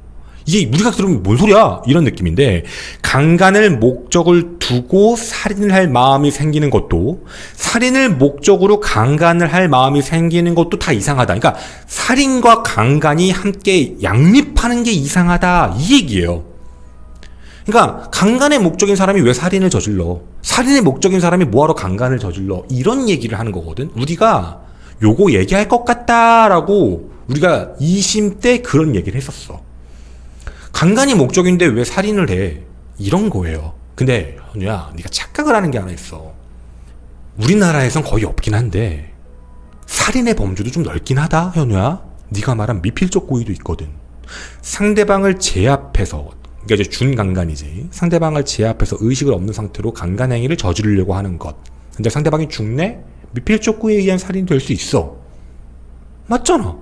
이게 우리가 들으면 뭔 소리야? 이런 느낌인데 강간을 목적을 두고 살인을 할 마음이 생기는 것도 살인을 목적으로 강간을 할 마음이 생기는 것도 다 이상하다. 그러니까 살인과 강간이 함께 양립하는 게 이상하다 이 얘기예요. 그러니까 강간의 목적인 사람이 왜 살인을 저질러? 살인의 목적인 사람이 뭐하러 강간을 저질러? 이런 얘기를 하는 거거든. 우리가 요거 얘기할 것 같다라고 우리가 2심 때 그런 얘기를 했었어. 강간이 목적인데 왜 살인을 해? 이런 거예요. 근데 현우야, 네가 착각을 하는 게 하나 있어. 우리나라에선 거의 없긴 한데 살인의 범주도 좀 넓긴 하다, 현우야. 네가 말한 미필적 고의도 있거든. 상대방을 제압해서, 그러니까 이제 준강간이지. 상대방을 제압해서 의식을 없는 상태로 강간 행위를 저지르려고 하는 것. 근데 상대방이 죽네? 미필적 고의에 의한 살인이 될 수 있어. 맞잖아.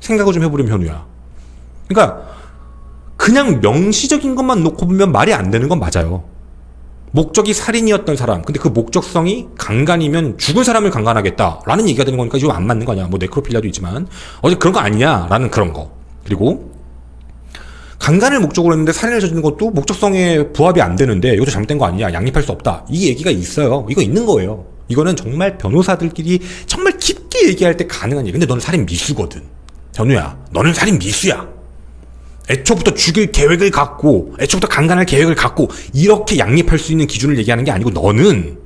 생각을 좀 해보렴, 현우야. 그러니까 그냥 명시적인 것만 놓고 보면 말이 안 되는 건 맞아요. 목적이 살인이었던 사람, 근데 그 목적성이 강간이면 죽은 사람을 강간하겠다라는 얘기가 되는 거니까 이거 안 맞는 거냐. 뭐 네크로필리아도 있지만 어제 그런 거 아니냐라는 그런 거. 그리고 강간을 목적으로 했는데 살인을 저지르는 것도 목적성에 부합이 안 되는데 이것도 잘못된 거 아니냐. 양립할 수 없다. 이 얘기가 있어요. 이거 있는 거예요. 이거는 정말 변호사들끼리 정말 깊게 얘기할 때 가능한 얘기. 근데 너는 살인 미수거든. 현우야, 너는 살인 미수야. 애초부터 죽일 계획을 갖고 애초부터 강간할 계획을 갖고 이렇게 양립할 수 있는 기준을 얘기하는 게 아니고 너는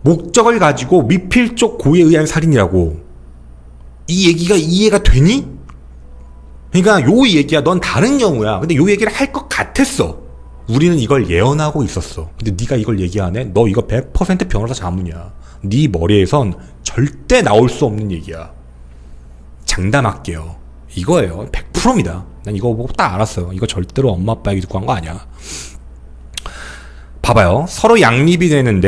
목적을 가지고 미필적 고의에 의한 살인이라고. 이 얘기가 이해가 되니? 그러니까 요 얘기야. 넌 다른 경우야. 근데 요 얘기를 할 것 같았어. 우리는 이걸 예언하고 있었어. 근데 네가 이걸 얘기 안 해? 너 이거 100% 변호사 자문이야. 네 머리에선 절대 나올 수 없는 얘기야. 장담할게요. 이거예요. 100%입니다. 난 이거 보고 딱 알았어요. 이거 절대로 엄마 아빠 얘기 듣고 한 거 아니야. 봐봐요. 서로 양립이 되는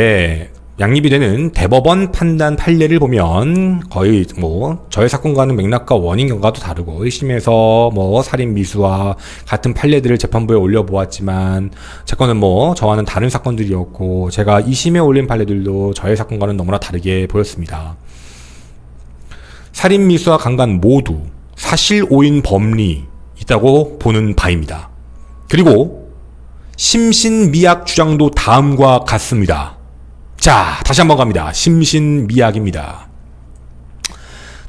대법원 판단 판례를 보면 거의 뭐 저의 사건과는 맥락과 원인 경과도 다르고 1심에서 뭐 살인 미수와 같은 판례들을 재판부에 올려보았지만 제 건은 뭐 저와는 다른 사건들이었고 제가 2심에 올린 판례들도 저의 사건과는 너무나 다르게 보였습니다. 살인 미수와 강간 모두 사실 오인 범리 있다고 보는 바입니다. 그리고 심신미약 주장도 다음과 같습니다. 자, 다시 한번 갑니다. 심신미약입니다.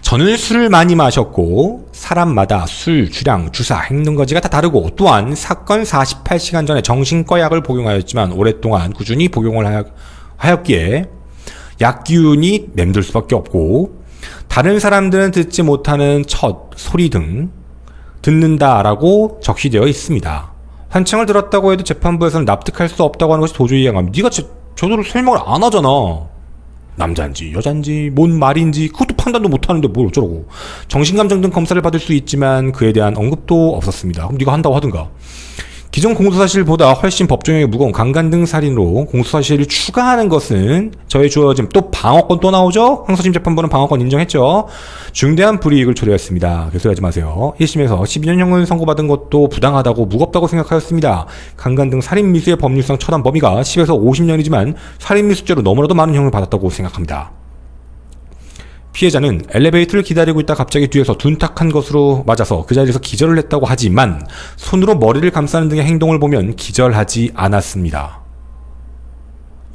저는 술을 많이 마셨고 사람마다 술, 주량, 주사, 행동거지가 다 다르고 또한 사건 48시간 전에 정신과 약을 복용하였지만 오랫동안 꾸준히 복용을 하였기에 약 기운이 맴돌 수밖에 없고 다른 사람들은 듣지 못하는 첫, 소리 등 듣는다라고 적시되어 있습니다. 환청을 들었다고 해도 재판부에서는 납득할 수 없다고 하는 것이 도저히 이해가 안 갑니다. 네가 저절로 설명을 안 하잖아. 남자인지 여자인지 뭔 말인지 그것도 판단도 못하는데 뭘 어쩌라고. 정신감정 등 검사를 받을 수 있지만 그에 대한 언급도 없었습니다. 그럼 네가 한다고 하든가. 기존 공소사실보다 훨씬 법정형이 무거운 강간 등 살인으로 공소사실을 추가하는 것은 저의 주어짐 또 방어권 또 나오죠. 항소심 재판부는 방어권 인정했죠. 중대한 불이익을 초래했습니다. 개소리하지 마세요. 1심에서 12년형을 선고받은 것도 부당하다고 무겁다고 생각하였습니다. 강간 등 살인 미수의 법률상 처단 범위가 10에서 50년이지만 살인 미수죄로 너무나도 많은 형을 받았다고 생각합니다. 피해자는 엘리베이터를 기다리고 있다 갑자기 뒤에서 둔탁한 것으로 맞아서 그 자리에서 기절을 했다고 하지만 손으로 머리를 감싸는 등의 행동을 보면 기절하지 않았습니다.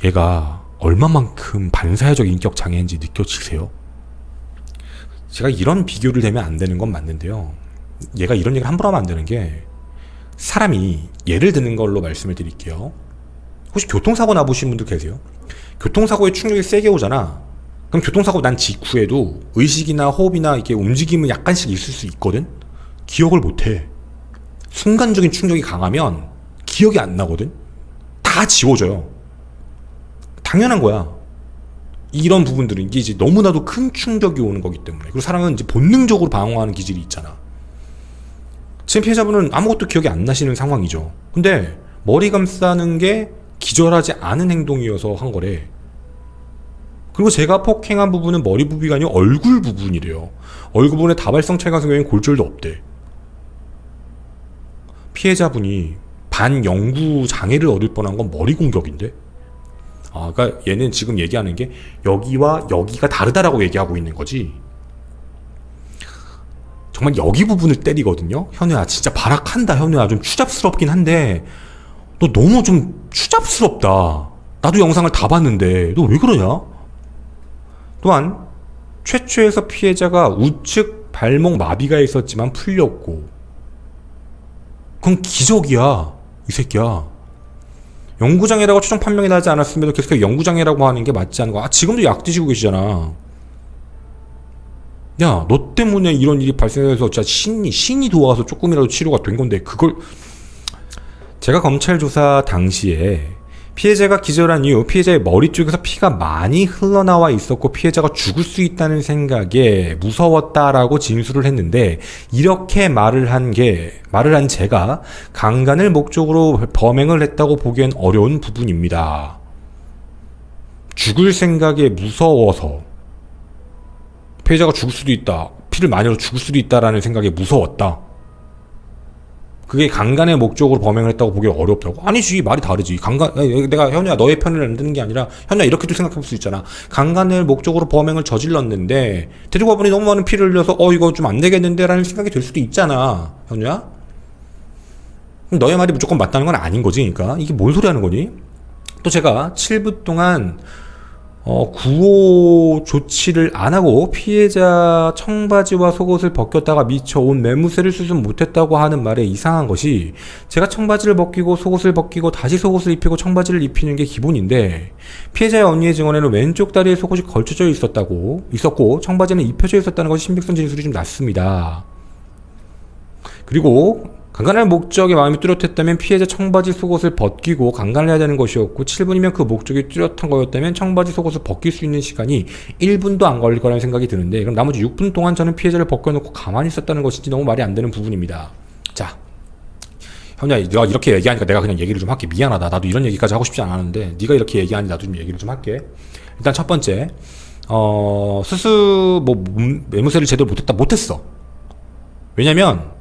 얘가 얼마만큼 반사회적 인격 장애인지 느껴지세요? 제가 이런 비교를 대면 안 되는 건 맞는데요. 얘가 이런 얘기를 함부로 하면 안 되는 게 사람이 예를 드는 걸로 말씀을 드릴게요. 혹시 교통사고 나보신 분들 계세요? 교통사고에 충격이 세게 오잖아. 그럼 교통사고 난 직후에도 의식이나 호흡이나 이렇게 움직임은 약간씩 있을 수 있거든? 기억을 못해. 순간적인 충격이 강하면 기억이 안 나거든? 다 지워져요. 당연한 거야. 이런 부분들은 이게 이제 너무나도 큰 충격이 오는 거기 때문에. 그리고 사람은 이제 본능적으로 방어하는 기질이 있잖아. 지금 피해자분은 아무것도 기억이 안 나시는 상황이죠. 근데 머리 감싸는 게 기절하지 않은 행동이어서 한 거래. 그리고 제가 폭행한 부분은 머리 부비가 아니고 얼굴 부분이래요. 얼굴 부분에 다발성 찰 같은 경우에는 골절도 없대. 피해자분이 반영구 장애를 얻을 뻔한 건 머리 공격인데? 그러니까 얘는 지금 얘기하는 게 여기와 여기가 다르다라고 얘기하고 있는 거지. 정말 여기 부분을 때리거든요. 현우야 진짜 발악한다. 현우야 좀 추잡스럽긴 한데 너 너무 좀 추잡스럽다. 나도 영상을 다 봤는데 너 왜 그러냐? 또한 최초에서 피해자가 우측 발목 마비가 있었지만 풀렸고 그건 기적이야. 이 새끼야. 영구장애라고 최종 판명이 나지 않았음에도 계속 영구장애라고 하는 게 맞지 않은 거야. 지금도 약 드시고 계시잖아. 야, 너 때문에 이런 일이 발생해서 진짜 신이 도와서 조금이라도 치료가 된 건데 그걸. 제가 검찰 조사 당시에 피해자가 기절한 이후 피해자의 머리 쪽에서 피가 많이 흘러나와 있었고 피해자가 죽을 수 있다는 생각에 무서웠다라고 진술을 했는데 이렇게 말을 한 제가 강간을 목적으로 범행을 했다고 보기엔 어려운 부분입니다. 죽을 생각에 무서워서 피해자가 죽을 수도 있다. 피를 많이 흘려 죽을 수도 있다라는 생각에 무서웠다. 그게 강간의 목적으로 범행을 했다고 보기 어렵다고? 아니지, 말이 다르지. 내가 현우야 너의 편을 안 드는 게 아니라 현우야 이렇게도 생각해볼 수 있잖아. 강간을 목적으로 범행을 저질렀는데 대조과분이 너무 많은 피를 흘려서 이거 좀 안 되겠는데 라는 생각이 들 수도 있잖아. 현우야? 그럼 너의 말이 무조건 맞다는 건 아닌 거지. 그러니까 이게 뭔 소리 하는 거니? 또 제가 7부 동안 구호 조치를 안 하고 피해자 청바지와 속옷을 벗겼다가 미처 온 매무새를 수습 못했다고 하는 말에 이상한 것이 제가 청바지를 벗기고 속옷을 벗기고 다시 속옷을 입히고 청바지를 입히는 게 기본인데 피해자의 언니의 증언에는 왼쪽 다리에 속옷이 걸쳐져 있었고 청바지는 입혀져 있었다는 것이 신빙성 진술이 좀 낮습니다. 그리고 강간할 목적에 마음이 뚜렷했다면 피해자 청바지 속옷을 벗기고 강간을 해야 되는 것이었고 7분이면 그 목적이 뚜렷한 거였다면 청바지 속옷을 벗길 수 있는 시간이 1분도 안 걸릴 거라는 생각이 드는데 그럼 나머지 6분 동안 저는 피해자를 벗겨놓고 가만히 있었다는 것인지 너무 말이 안 되는 부분입니다. 자, 현우야, 네가 이렇게 얘기하니까 내가 그냥 얘기를 좀 할게. 미안하다. 나도 이런 얘기까지 하고 싶지 않았는데 네가 이렇게 얘기하니 나도 좀 얘기를 좀 할게. 일단 첫 번째, 매무새를 제대로 못했어. 왜냐면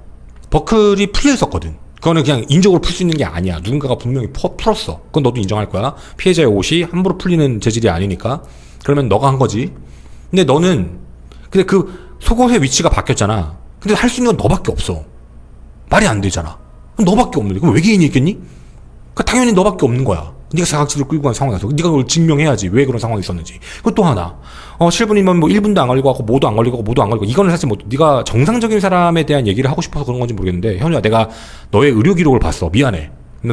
버클이 풀려 있었거든. 그거는 그냥 인적으로 풀 수 있는 게 아니야. 누군가가 분명히 풀었어. 그건 너도 인정할 거야. 피해자의 옷이 함부로 풀리는 재질이 아니니까. 그러면 너가 한 거지. 근데 그 속옷의 위치가 바뀌었잖아. 근데 할 수 있는 건 너밖에 없어. 말이 안 되잖아. 그럼 너밖에 없는데. 그럼 외계인이 있겠니? 그러니까 당연히 너밖에 없는 거야. 네가 사각지를 끌고 간 상황에서 네가 그걸 증명해야지. 왜 그런 상황이 있었는지. 그리고 또 하나, 7분이면 1분도 안 걸리고 모두 안 걸리고 모두 안 걸리고, 이거는 사실 네가 정상적인 사람에 대한 얘기를 하고 싶어서 그런 건지 모르겠는데, 현우야, 내가 너의 의료 기록을 봤어. 미안해. 근데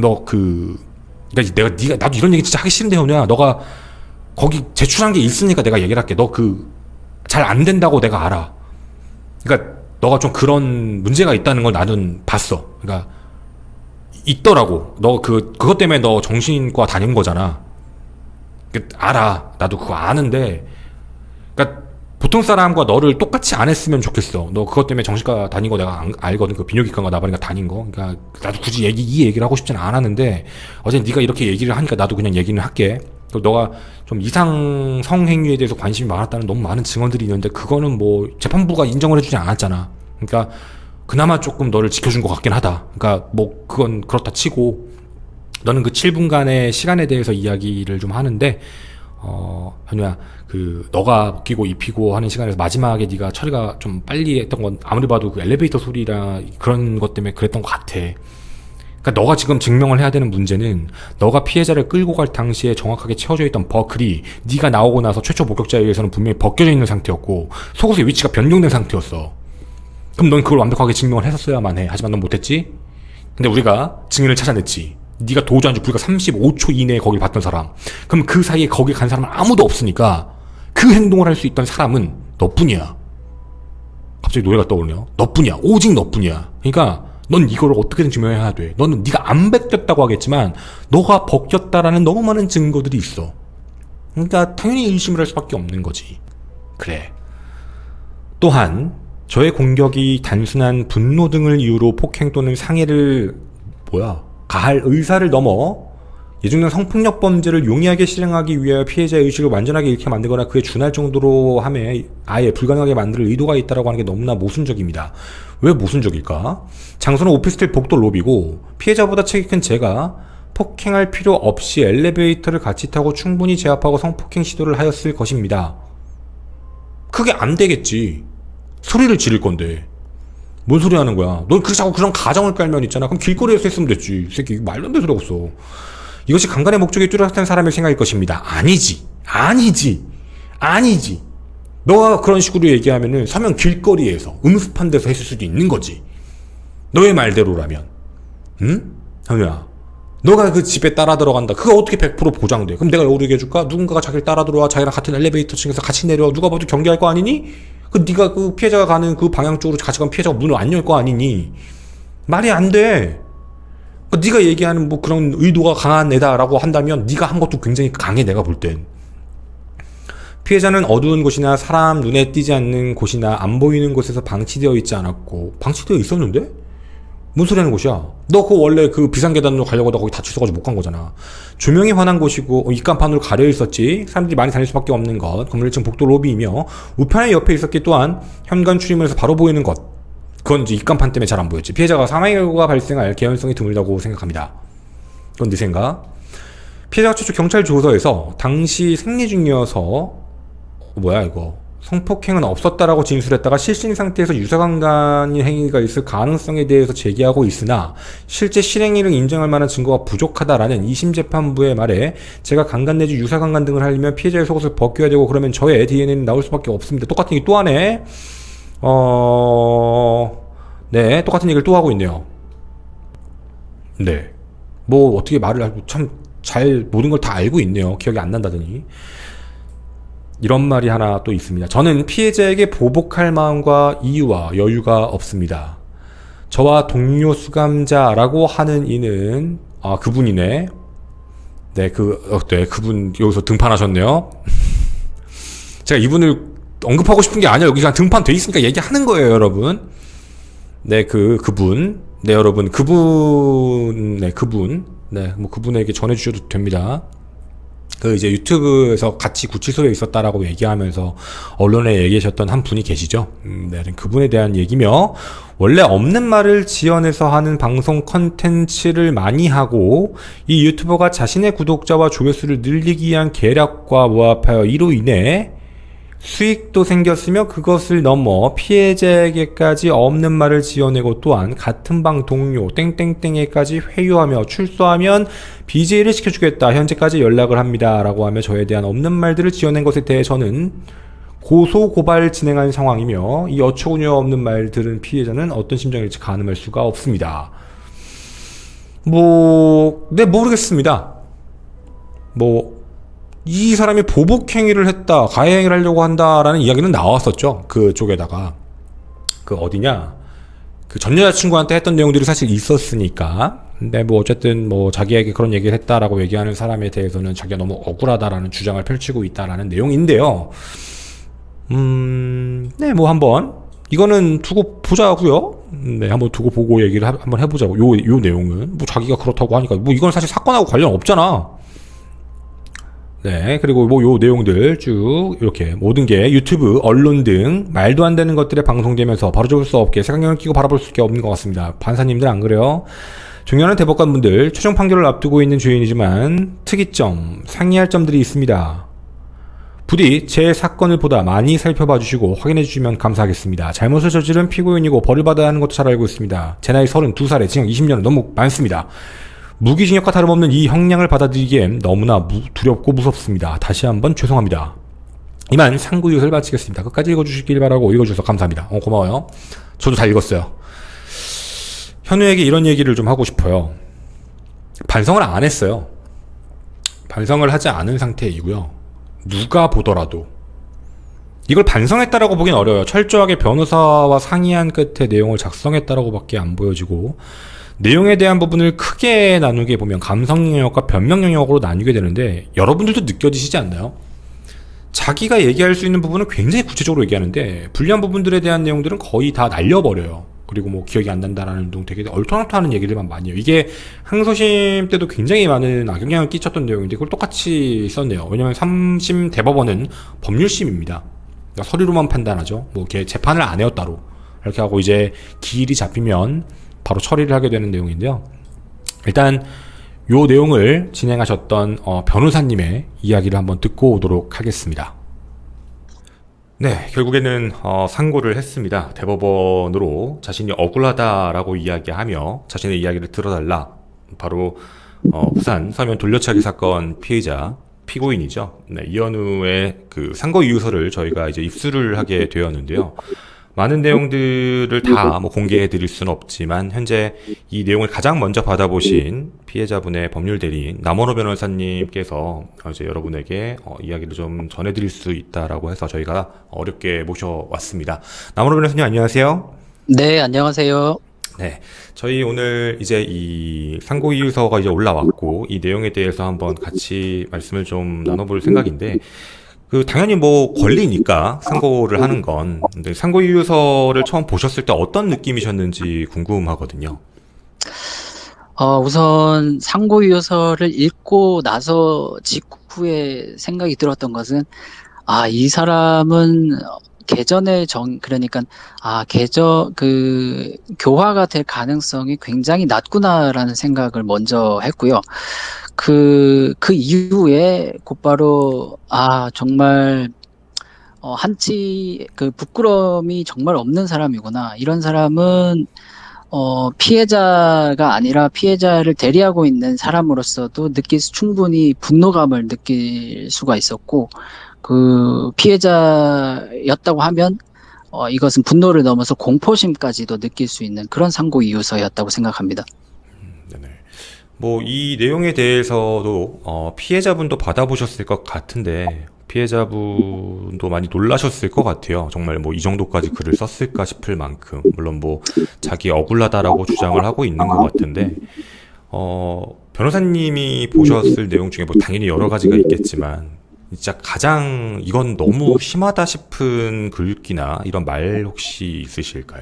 나도 이런 얘기 진짜 하기 싫은데, 현우야, 너가 거기 제출한 게 있으니까 내가 얘기를 할게. 너 잘 안 된다고 내가 알아. 그러니까 너가 좀 그런 문제가 있다는 걸 나는 봤어. 그러니까 있더라고. 너 그것 때문에 너 정신과 다닌 거잖아. 알아. 나도 그거 아는데, 그러니까 보통 사람과 너를 똑같이 안 했으면 좋겠어. 너 그것 때문에 정신과 다닌 거 내가 알거든. 그 비뇨기과인가 나발인가 다닌 거. 그러니까 나도 굳이 이 얘기를 하고 싶지는 않았는데, 어제 네가 이렇게 얘기를 하니까 나도 그냥 얘기는 할게. 너가 좀 이상 성행위에 대해서 관심이 많았다는 너무 많은 증언들이 있는데, 그거는 뭐 재판부가 인정을 해주지 않았잖아. 그러니까 그나마 조금 너를 지켜준 것 같긴 하다. 그러니까 뭐 그건 그렇다 치고, 너는 그 7분간의 시간에 대해서 이야기를 좀 하는데, 현우야, 너가 벗기고 입히고 하는 시간에서 마지막에 네가 처리가 좀 빨리 했던 건 아무리 봐도 그 엘리베이터 소리라 그런 것 때문에 그랬던 것 같아. 그러니까 너가 지금 증명을 해야 되는 문제는, 너가 피해자를 끌고 갈 당시에 정확하게 채워져 있던 버클이 네가 나오고 나서 최초 목격자에 의해서는 분명히 벗겨져 있는 상태였고 속옷의 위치가 변경된 상태였어. 그럼 넌 그걸 완벽하게 증명을 했었어야만 해. 하지만 넌 못했지? 근데 우리가 증인을 찾아냈지. 네가 도주한 지 불과 35초 이내에 거길 봤던 사람. 그럼 그 사이에 거기 간 사람은 아무도 없으니까 그 행동을 할 수 있던 사람은 너뿐이야. 갑자기 노래가 떠오르네요. 너뿐이야. 오직 너뿐이야. 그러니까 넌 이거를 어떻게든 증명해야 돼. 너는 네가 안 벗겼다고 하겠지만 너가 벗겼다라는 너무 많은 증거들이 있어. 그러니까 당연히 의심을 할 수밖에 없는 거지. 그래. 또한 저의 공격이 단순한 분노 등을 이유로 폭행 또는 상해를 가할 의사를 넘어 예중된 성폭력 범죄를 용이하게 실행하기 위하여 피해자의 의식을 완전하게 잃게 만들거나 그에 준할 정도로 함에 아예 불가능하게 만들 의도가 있다고 하는 게 너무나 모순적입니다. 왜 모순적일까? 장소는 오피스텔 복도 로비고 피해자보다 체격이 큰 제가 폭행할 필요 없이 엘리베이터를 같이 타고 충분히 제압하고 성폭행 시도를 하였을 것입니다. 그게 안 되겠지. 소리를 지를 건데. 뭔 소리 하는 거야? 넌 자꾸 그런 가정을 깔면 있잖아. 그럼 길거리에서 했으면 됐지. 이 새끼 말도 안 되는 소리 없어. 이것이 강간의 목적이 뚜렷한 사람의 생각일 것입니다. 아니지. 너가 그런 식으로 얘기하면은 서면 길거리에서 음습한 데서 했을 수도 있는 거지. 너의 말대로라면. 응? 현우야, 너가 그 집에 따라 들어간다. 그거 어떻게 100% 보장돼? 그럼 내가 모르게 해줄까? 누군가가 자기를 따라 들어와. 자기랑 같은 엘리베이터 층에서 같이 내려. 누가 봐도 경계할 거 아니니? 네가 그 피해자가 가는 그 방향 쪽으로 같이 가면 피해자가 문을 안 열 거 아니니? 말이 안 돼. 네가 얘기하는 뭐 그런 의도가 강한 애다라고 한다면 네가 한 것도 굉장히 강해. 내가 볼 땐. 피해자는 어두운 곳이나 사람 눈에 띄지 않는 곳이나 안 보이는 곳에서 방치되어 있지 않았고, 방치되어 있었는데? 뭔 소리 하는 곳이야? 너 그거 원래 그 비상계단으로 가려고 하다 거기 다치셔가지고 못 간 거잖아. 조명이 환한 곳이고 입간판으로 가려 있었지. 사람들이 많이 다닐 수밖에 없는 것. 건물 1층 복도 로비이며 우편의 옆에 있었기 또한 현관 출입문에서 바로 보이는 것. 그건 이제 입간판 때문에 잘 안 보였지. 피해자가 사망의가 발생할 개연성이 드물다고 생각합니다. 그건 네 생각. 피해자가 최초 경찰 조서에서 당시 생리 중이어서 성폭행은 없었다라고 진술했다가 실신 상태에서 유사강간의 행위가 있을 가능성에 대해서 제기하고 있으나 실제 실행위를 인정할 만한 증거가 부족하다라는 2심 재판부의 말에 제가 강간 내지 유사강간 등을 하려면 피해자의 속옷을 벗겨야 되고 그러면 저의 DNA는 나올 수밖에 없습니다. 똑같은 얘기 또 하네. 네, 똑같은 얘기를 또 하고 있네요. 네. 뭐 어떻게 말을 하고 참 잘 모든 걸 다 알고 있네요. 기억이 안 난다더니. 이런 말이 하나 또 있습니다. 저는 피해자에게 보복할 마음과 이유와 여유가 없습니다. 저와 동료 수감자라고 하는 이는 그분이네. 네, 그분 여기서 등판하셨네요. 제가 이분을 언급하고 싶은 게 아니라 여기 그냥 등판 돼 있으니까 얘기하는 거예요, 여러분. 네, 그분. 네, 여러분, 그분. 네, 뭐 그분에게 전해주셔도 됩니다. 이제 유튜브에서 같이 구치소에 있었다라고 얘기하면서 언론에 얘기하셨던 한 분이 계시죠. 네, 그분에 대한 얘기며, 원래 없는 말을 지어내서 하는 방송 컨텐츠를 많이 하고, 이 유튜버가 자신의 구독자와 조회수를 늘리기 위한 계략과 모합하여 이로 인해 수익도 생겼으며 그것을 넘어 피해자에게까지 없는 말을 지어내고 또한 같은 방 동료 땡땡땡에까지 회유하며 출소하면 BJ를 시켜주겠다. 현재까지 연락을 합니다. 라고 하며 저에 대한 없는 말들을 지어낸 것에 대해 저는 고소 고발 진행한 상황이며 이 어처구니 없는 말 들은 피해자는 어떤 심정일지 가늠할 수가 없습니다. 네, 모르겠습니다. 이 사람이 보복행위를 했다, 가해행위를 하려고 한다라는 이야기는 나왔었죠. 그쪽에다가. 어디냐. 전 여자친구한테 했던 내용들이 사실 있었으니까. 근데 어쨌든 자기에게 그런 얘기를 했다라고 얘기하는 사람에 대해서는 자기가 너무 억울하다라는 주장을 펼치고 있다라는 내용인데요. 네, 한번. 이거는 두고 보자고요. 네, 한번 두고 보고 얘기를 한번 해보자고. 요 내용은. 자기가 그렇다고 하니까. 이건 사실 사건하고 관련 없잖아. 네, 그리고 요 내용들 쭉 이렇게 모든 게 유튜브, 언론 등 말도 안 되는 것들에 방송되면서 바로 잡을 수 없게 색안경을 끼고 바라볼 수밖에 없는 것 같습니다. 판사님들 안 그래요? 존경하는 대법관분들, 최종 판결을 앞두고 있는 주인이지만 특이점, 상의할 점들이 있습니다. 부디 제 사건을 보다 많이 살펴봐 주시고 확인해 주시면 감사하겠습니다. 잘못을 저지른 피고인이고 벌을 받아야 하는 것도 잘 알고 있습니다. 제 나이 32살에 징역 20년은 너무 많습니다. 무기징역과 다름없는 이 형량을 받아들이기엔 너무나 두렵고 무섭습니다. 다시 한번 죄송합니다. 이만 상고이웃을 마치겠습니다. 끝까지 읽어주시길 바라고 읽어주셔서 감사합니다. 고마워요. 저도 다 읽었어요. 현우에게 이런 얘기를 좀 하고 싶어요. 반성을 안 했어요. 반성을 하지 않은 상태이고요. 누가 보더라도 이걸 반성했다라고 보긴 어려워요. 철저하게 변호사와 상의한 끝에 내용을 작성했다라고 밖에 안 보여지고, 내용에 대한 부분을 크게 나누게 보면 감성 영역과 변명 영역으로 나뉘게 되는데, 여러분들도 느껴지시지 않나요? 자기가 얘기할 수 있는 부분은 굉장히 구체적으로 얘기하는데 불리한 부분들에 대한 내용들은 거의 다 날려버려요. 그리고 기억이 안 난다라는 등 되게 얼토당토하는 얘기들만 많이 해요. 이게 항소심 때도 굉장히 많은 악영향을 끼쳤던 내용인데 그걸 똑같이 썼네요. 왜냐면 3심 대법원은 법률심입니다. 그러니까 서류로만 판단하죠. 이렇게 재판을 안 해요 따로. 이렇게 하고 이제 기일이 잡히면 바로 처리를 하게 되는 내용인데요. 일단 요 내용을 진행하셨던 변호사님의 이야기를 한번 듣고 오도록 하겠습니다. 네, 결국에는 상고를 했습니다. 대법원으로 자신이 억울하다라고 이야기하며 자신의 이야기를 들어달라. 바로 부산 서면 돌려차기 사건 피해자 피고인이죠. 네, 이현우의 그 상고 이유서를 저희가 이제 입수를 하게 되었는데요. 많은 내용들을 다 공개해 드릴 수는 없지만 현재 이 내용을 가장 먼저 받아보신 피해자분의 법률 대리인 남원호 변호사님께서 이제 여러분에게 이야기를 좀 전해드릴 수 있다라고 해서 저희가 어렵게 모셔왔습니다. 남원호 변호사님 안녕하세요. 네, 안녕하세요. 네, 저희 오늘 이제 이 상고 이유서가 이제 올라왔고 이 내용에 대해서 한번 같이 말씀을 좀 나눠볼 생각인데. 당연히 권리니까 상고를 하는 건. 근데 상고 이유서를 처음 보셨을 때 어떤 느낌이셨는지 궁금하거든요. 우선 상고유서를 읽고 나서 직후에 생각이 들었던 것은, 이 사람은 그러니까, 교화가 될 가능성이 굉장히 낮구나라는 생각을 먼저 했고요. 그 이후에 곧바로, 정말, 부끄러움이 정말 없는 사람이구나. 이런 사람은, 피해자가 아니라 피해자를 대리하고 있는 사람으로서도 충분히 분노감을 느낄 수가 있었고, 피해자였다고 하면, 이것은 분노를 넘어서 공포심까지도 느낄 수 있는 그런 상고 이유서였다고 생각합니다. 네네. 이 내용에 대해서도 피해자분도 받아보셨을 것 같은데 피해자분도 많이 놀라셨을 것 같아요. 정말 뭐 이 정도까지 글을 썼을까 싶을 만큼. 물론 뭐 자기 억울하다라고 주장을 하고 있는 것 같은데, 변호사님이 보셨을 내용 중에 뭐 당연히 여러 가지가 있겠지만, 진짜 가장 이건 너무 심하다 싶은 글귀나 이런 말 혹시 있으실까요?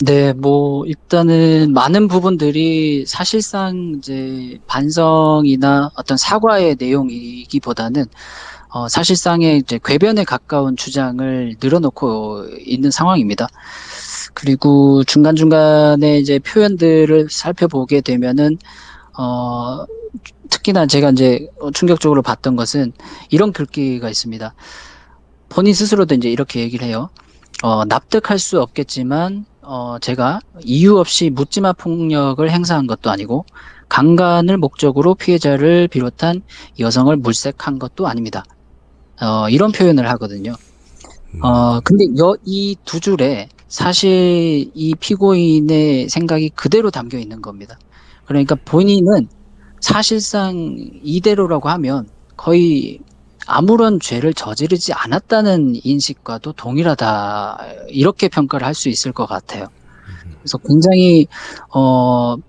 네, 뭐, 일단은 많은 부분들이 사실상 이제 반성이나 어떤 사과의 내용이기보다는, 사실상의 이제 궤변에 가까운 주장을 늘어놓고 있는 상황입니다. 그리고 중간중간에 이제 표현들을 살펴보게 되면은, 어, 특히나 제가 이제 충격적으로 봤던 것은 이런 글귀가 있습니다. 본인 스스로도 이제 이렇게 얘기를 해요. 납득할 수 없겠지만, 제가 이유 없이 묻지마 폭력을 행사한 것도 아니고, 강간을 목적으로 피해자를 비롯한 여성을 물색한 것도 아닙니다. 이런 표현을 하거든요. 근데 이 두 줄에 사실 이 피고인의 생각이 그대로 담겨 있는 겁니다. 그러니까 본인은 사실상 이대로라고 하면 거의 아무런 죄를 저지르지 않았다는 인식과도 동일하다. 이렇게 평가를 할 수 있을 것 같아요. 그래서 굉장히,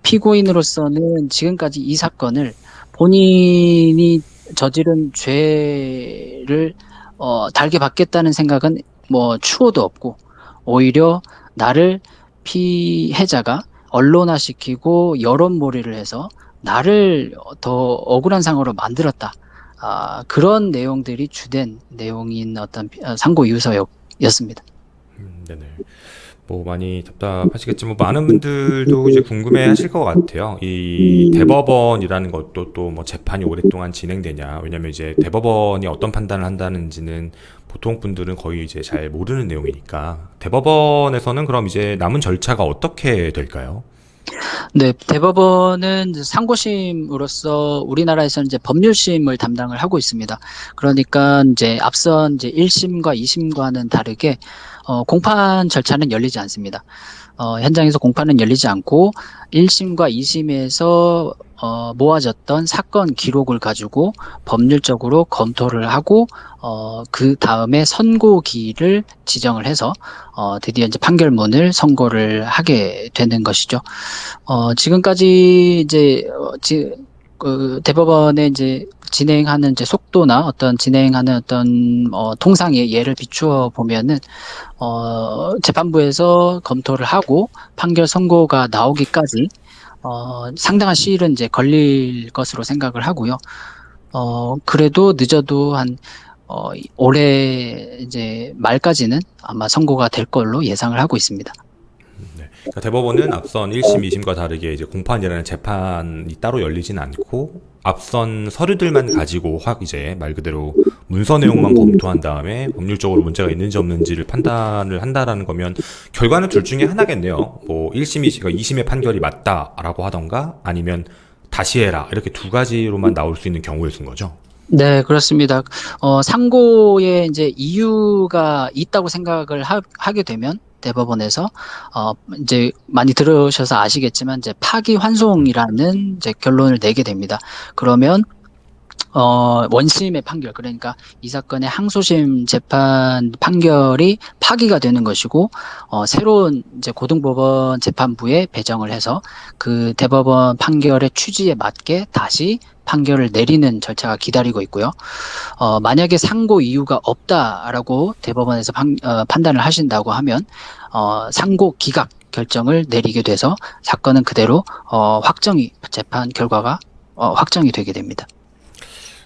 피고인으로서는 지금까지 이 사건을 본인이 저지른 죄를, 달게 받겠다는 생각은 뭐 추호도 없고, 오히려 나를 피해자가 언론화시키고 여론몰이를 해서 나를 더 억울한 상황으로 만들었다. 그런 내용들이 주된 내용인 어떤 상고 이유서였습니다. 네네. 뭐 많이 답답하시겠지만 뭐 많은 분들도 이제 궁금해하실 것 같아요. 이 대법원이라는 것도 또 뭐 재판이 오랫동안 진행되냐. 왜냐면 이제 대법원이 어떤 판단을 한다는지는 보통 분들은 거의 이제 잘 모르는 내용이니까. 대법원에서는 그럼 이제 남은 절차가 어떻게 될까요? 네, 대법원은 이제 상고심으로서 우리나라에서는 이제 법률심을 담당을 하고 있습니다. 그러니까 이제 앞선 이제 1심과 2심과는 다르게 공판 절차는 열리지 않습니다. 현장에서 공판은 열리지 않고 1심과 2심에서 모아졌던 사건 기록을 가지고 법률적으로 검토를 하고 그 다음에 선고기일을 지정을 해서 드디어 이제 판결문을 선고를 하게 되는 것이죠. 지금까지 이제 그 대법원의 이제 진행하는 이제 속도나 어떤 진행하는 어떤 통상의 예를 비추어 보면은 재판부에서 검토를 하고 판결 선고가 나오기까지 상당한 시일은 이제 걸릴 것으로 생각을 하고요. 그래도 늦어도 한 올해 이제 말까지는 아마 선고가 될 걸로 예상을 하고 있습니다. 네. 그러니까 대법원은 앞선 1심, 2심과 다르게 이제 공판이라는 재판이 따로 열리진 않고 앞선 서류들만 가지고 확 이제 말 그대로 문서 내용만 검토한 다음에 법률적으로 문제가 있는지 없는지를 판단을 한다라는 거면 결과는 둘 중에 하나겠네요. 뭐 1심, 2심, 2심의 판결이 맞다라고 하던가 아니면 다시 해라 이렇게 두 가지로만 나올 수 있는 경우일 수인 거죠. 네, 그렇습니다. 상고에 이제 이유가 있다고 생각을 하게 되면 대법원에서 이제 많이 들으셔서 아시겠지만 이제 파기환송이라는 이제 결론을 내게 됩니다. 그러면 원심의 판결, 그러니까 이 사건의 항소심 재판 판결이 파기가 되는 것이고, 새로운 이제 고등법원 재판부에 배정을 해서 그 대법원 판결의 취지에 맞게 다시 판결을 내리는 절차가 기다리고 있고요. 만약에 상고 이유가 없다라고 대법원에서 판단을 하신다고 하면, 상고 기각 결정을 내리게 돼서 사건은 그대로, 재판 결과가, 확정이 되게 됩니다.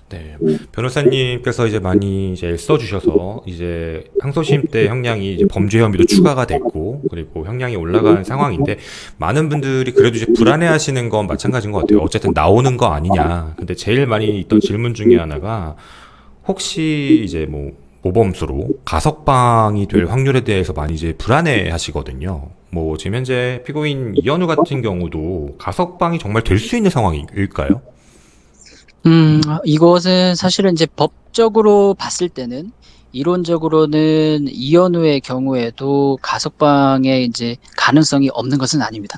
네. 변호사님께서 이제 많이 이제 써주셔서 이제 항소심 때 형량이 이제 범죄 혐의도 추가가 됐고 그리고 형량이 올라가는 상황인데 많은 분들이 그래도 이제 불안해하시는 건 마찬가지인 것 같아요. 어쨌든 나오는 거 아니냐. 근데 제일 많이 있던 질문 중에 하나가 혹시 이제 뭐 모범수로 가석방이 될 확률에 대해서 많이 이제 불안해하시거든요. 뭐 지금 현재 피고인 이현우 같은 경우도 가석방이 정말 될 수 있는 상황일까요? 이것은 사실은 이제 법적으로 봤을 때는 이론적으로는 이현우의 경우에도 가석방의 이제 가능성이 없는 것은 아닙니다.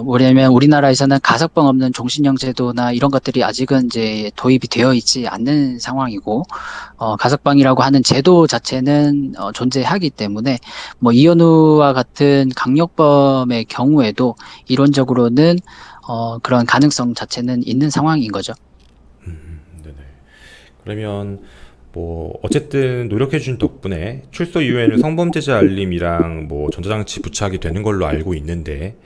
뭐냐면 우리나라에서는 가석방 없는 종신형 제도나 이런 것들이 아직은 이제 도입이 되어 있지 않는 상황이고, 가석방이라고 하는 제도 자체는 존재하기 때문에 뭐 이현우와 같은 강력범의 경우에도 이론적으로는 그런 가능성 자체는 있는 상황인 거죠. 네네. 그러면 뭐 어쨌든 노력해 주신 덕분에 출소 이후에는 성범죄자 알림이랑 뭐 전자장치 부착이 되는 걸로 알고 있는데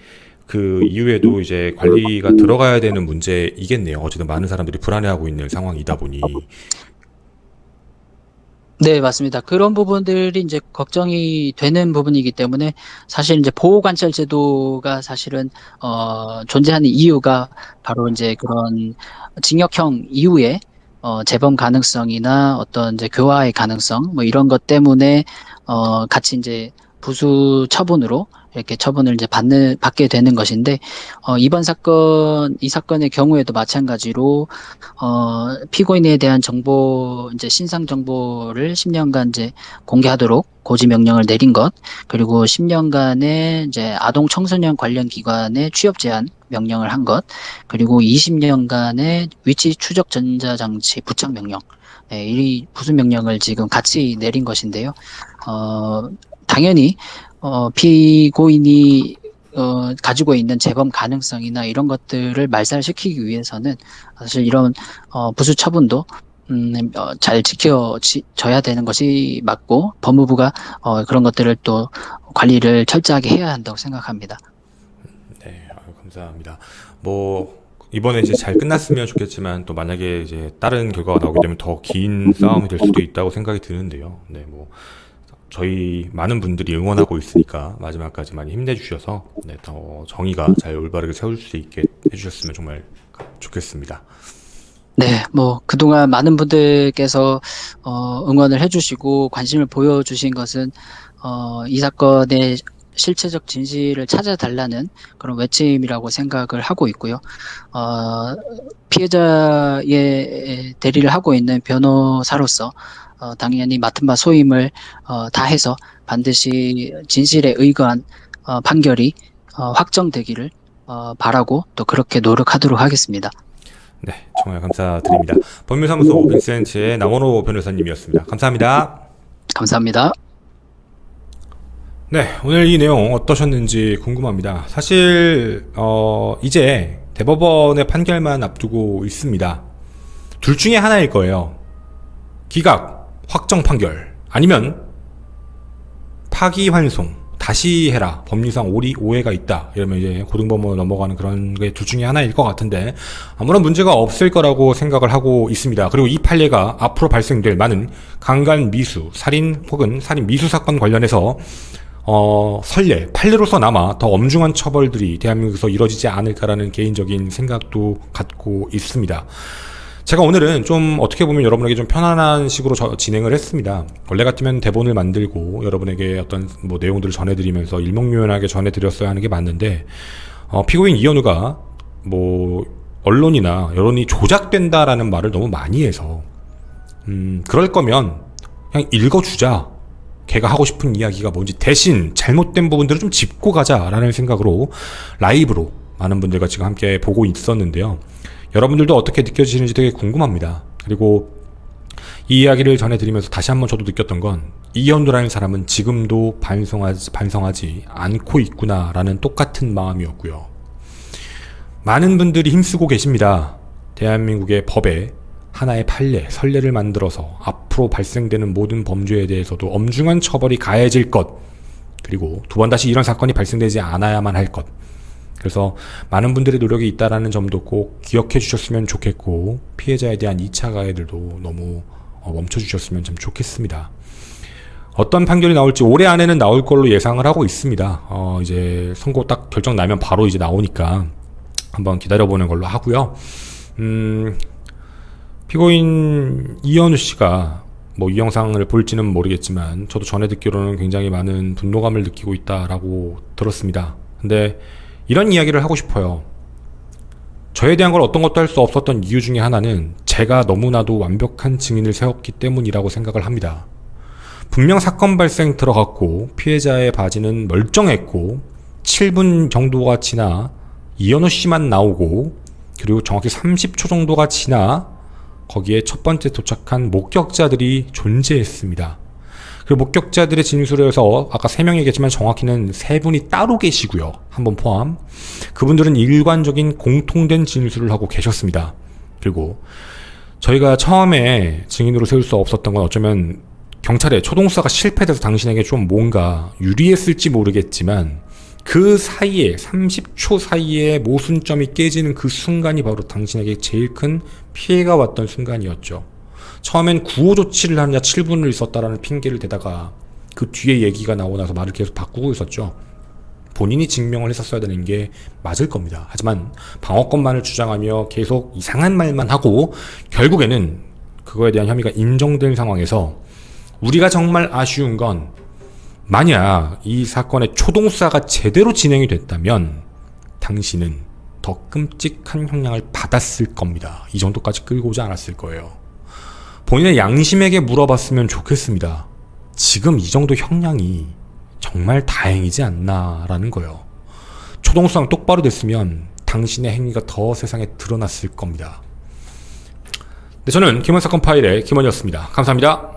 그 이후에도 이제 관리가 들어가야 되는 문제이겠네요. 어쨌든 많은 사람들이 불안해하고 있는 상황이다 보니. 네, 맞습니다. 그런 부분들이 이제 걱정이 되는 부분이기 때문에 사실 이제 보호관찰 제도가 사실은 존재하는 이유가 바로 이제 그런 징역형 이후에 재범 가능성이나 어떤 이제 교화의 가능성 뭐 이런 것 때문에 같이 이제 부수 처분으로 이렇게 처분을 이제 받게 되는 것인데 이 사건의 경우에도 마찬가지로 피고인에 대한 정보, 이제 신상 정보를 10년간 이제 공개하도록 고지 명령을 내린 것, 그리고 10년간의 이제 아동 청소년 관련 기관에 취업 제한 명령을 한 것, 그리고 20년간의 위치 추적 전자장치 부착 명령, 네, 이 부수 명령을 지금 같이 내린 것인데요. 당연히 피고인이 가지고 있는 재범 가능성이나 이런 것들을 말살시키기 위해서는 사실 이런 부수 처분도 잘 지켜져야 되는 것이 맞고 법무부가 그런 것들을 또 관리를 철저하게 해야 한다고 생각합니다. 네, 아유, 감사합니다. 뭐 이번에 이제 잘 끝났으면 좋겠지만 또 만약에 이제 다른 결과가 나오게 되면 더 긴 싸움이 될 수도 있다고 생각이 드는데요. 네, 뭐 저희 많은 분들이 응원하고 있으니까 마지막까지 많이 힘내주셔서 네, 더 정의가 잘 올바르게 세울 수 있게 해주셨으면 정말 좋겠습니다. 네, 뭐 그동안 많은 분들께서 응원을 해주시고 관심을 보여주신 것은 이 사건의 실체적 진실을 찾아달라는 그런 외침이라고 생각을 하고 있고요. 어, 피해자의 대리를 하고 있는 변호사로서 당연히 맡은 바 소임을 다해서 반드시 진실에 의거한 판결이 확정되기를 바라고 또 그렇게 노력하도록 하겠습니다. 네, 정말 감사드립니다. 법률사무소 빈센트의 남원호 변호사님이었습니다. 감사합니다. 감사합니다. 네, 오늘 이 내용 어떠셨는지 궁금합니다. 사실 이제 대법원의 판결만 앞두고 있습니다. 둘 중에 하나일 거예요. 기각, 확정 판결, 아니면 파기환송, 다시 해라, 법리상 오해가 있다, 이러면 이제 고등법원으로 넘어가는 그런 게 둘 중에 하나일 것 같은데 아무런 문제가 없을 거라고 생각을 하고 있습니다. 그리고 이 판례가 앞으로 발생될 많은 강간 미수, 살인 혹은 살인 미수 사건 관련해서 판례로서 더 엄중한 처벌들이 대한민국에서 이뤄지지 않을까라는 개인적인 생각도 갖고 있습니다. 제가 오늘은 좀 어떻게 보면 여러분에게 좀 편안한 식으로 진행을 했습니다. 원래 같으면 대본을 만들고 여러분에게 어떤 뭐 내용들을 전해드리면서 일목요연하게 전해드렸어야 하는 게 맞는데 피고인 이현우가 뭐 언론이나 여론이 조작된다라는 말을 너무 많이 해서 그럴 거면 그냥 읽어주자. 걔가 하고 싶은 이야기가 뭔지 대신 잘못된 부분들을 좀 짚고 가자라는 생각으로 라이브로 많은 분들과 지금 함께 보고 있었는데요. 여러분들도 어떻게 느껴지는지 되게 궁금합니다. 그리고 이 이야기를 전해드리면서 다시 한번 저도 느꼈던 건 이현우라는 사람은 지금도 반성하지 않고 있구나라는 똑같은 마음이었고요. 많은 분들이 힘쓰고 계십니다. 대한민국의 법에 하나의 선례를 만들어서 앞으로 발생되는 모든 범죄에 대해서도 엄중한 처벌이 가해질 것, 그리고 두 번 다시 이런 사건이 발생되지 않아야만 할 것. 그래서 많은 분들의 노력이 있다라는 점도 꼭 기억해 주셨으면 좋겠고, 피해자에 대한 2차 가해들도 너무 멈춰 주셨으면 참 좋겠습니다. 어떤 판결이 나올지 올해 안에는 나올 걸로 예상을 하고 있습니다. 이제 선고 딱 결정 나면 바로 이제 나오니까 한번 기다려보는 걸로 하고요. 피고인 이현우 씨가 뭐 이 영상을 볼지는 모르겠지만 저도 전해 듣기로는 굉장히 많은 분노감을 느끼고 있다라고 들었습니다. 근데 이런 이야기를 하고 싶어요. 저에 대한 걸 어떤 것도 할 수 없었던 이유 중에 하나는 제가 너무나도 완벽한 증인을 세웠기 때문이라고 생각을 합니다. 분명 사건 발생 들어갔고 피해자의 바지는 멀쩡했고 7분 정도가 지나 이현우 씨만 나오고 그리고 정확히 30초 정도가 지나 거기에 첫 번째 도착한 목격자들이 존재했습니다. 그리고 목격자들의 진술에서 아까 3명 얘기했지만 정확히는 3분이 따로 계시고요. 한 번 포함. 그분들은 일관적인 공통된 진술을 하고 계셨습니다. 그리고 저희가 처음에 증인으로 세울 수 없었던 건 어쩌면 경찰의 초동수사가 실패돼서 당신에게 좀 뭔가 유리했을지 모르겠지만 그 사이에 30초 사이에 모순점이 깨지는 그 순간이 바로 당신에게 제일 큰 피해가 왔던 순간이었죠. 처음엔 구호 조치를 하느냐 7분을 있었다라는 핑계를 대다가 그 뒤에 얘기가 나오고 나서 말을 계속 바꾸고 있었죠. 본인이 증명을 했었어야 되는 게 맞을 겁니다. 하지만 방어권만을 주장하며 계속 이상한 말만 하고 결국에는 그거에 대한 혐의가 인정된 상황에서 우리가 정말 아쉬운 건 만약 이 사건의 초동수사가 제대로 진행이 됐다면 당신은 더 끔찍한 형량을 받았을 겁니다. 이 정도까지 끌고 오지 않았을 거예요. 본인의 양심에게 물어봤으면 좋겠습니다. 지금 이 정도 형량이 정말 다행이지 않나라는 거예요. 초동수사가 똑바로 됐으면 당신의 행위가 더 세상에 드러났을 겁니다. 네, 저는 김원 사건 파일의 김원이었습니다. 감사합니다.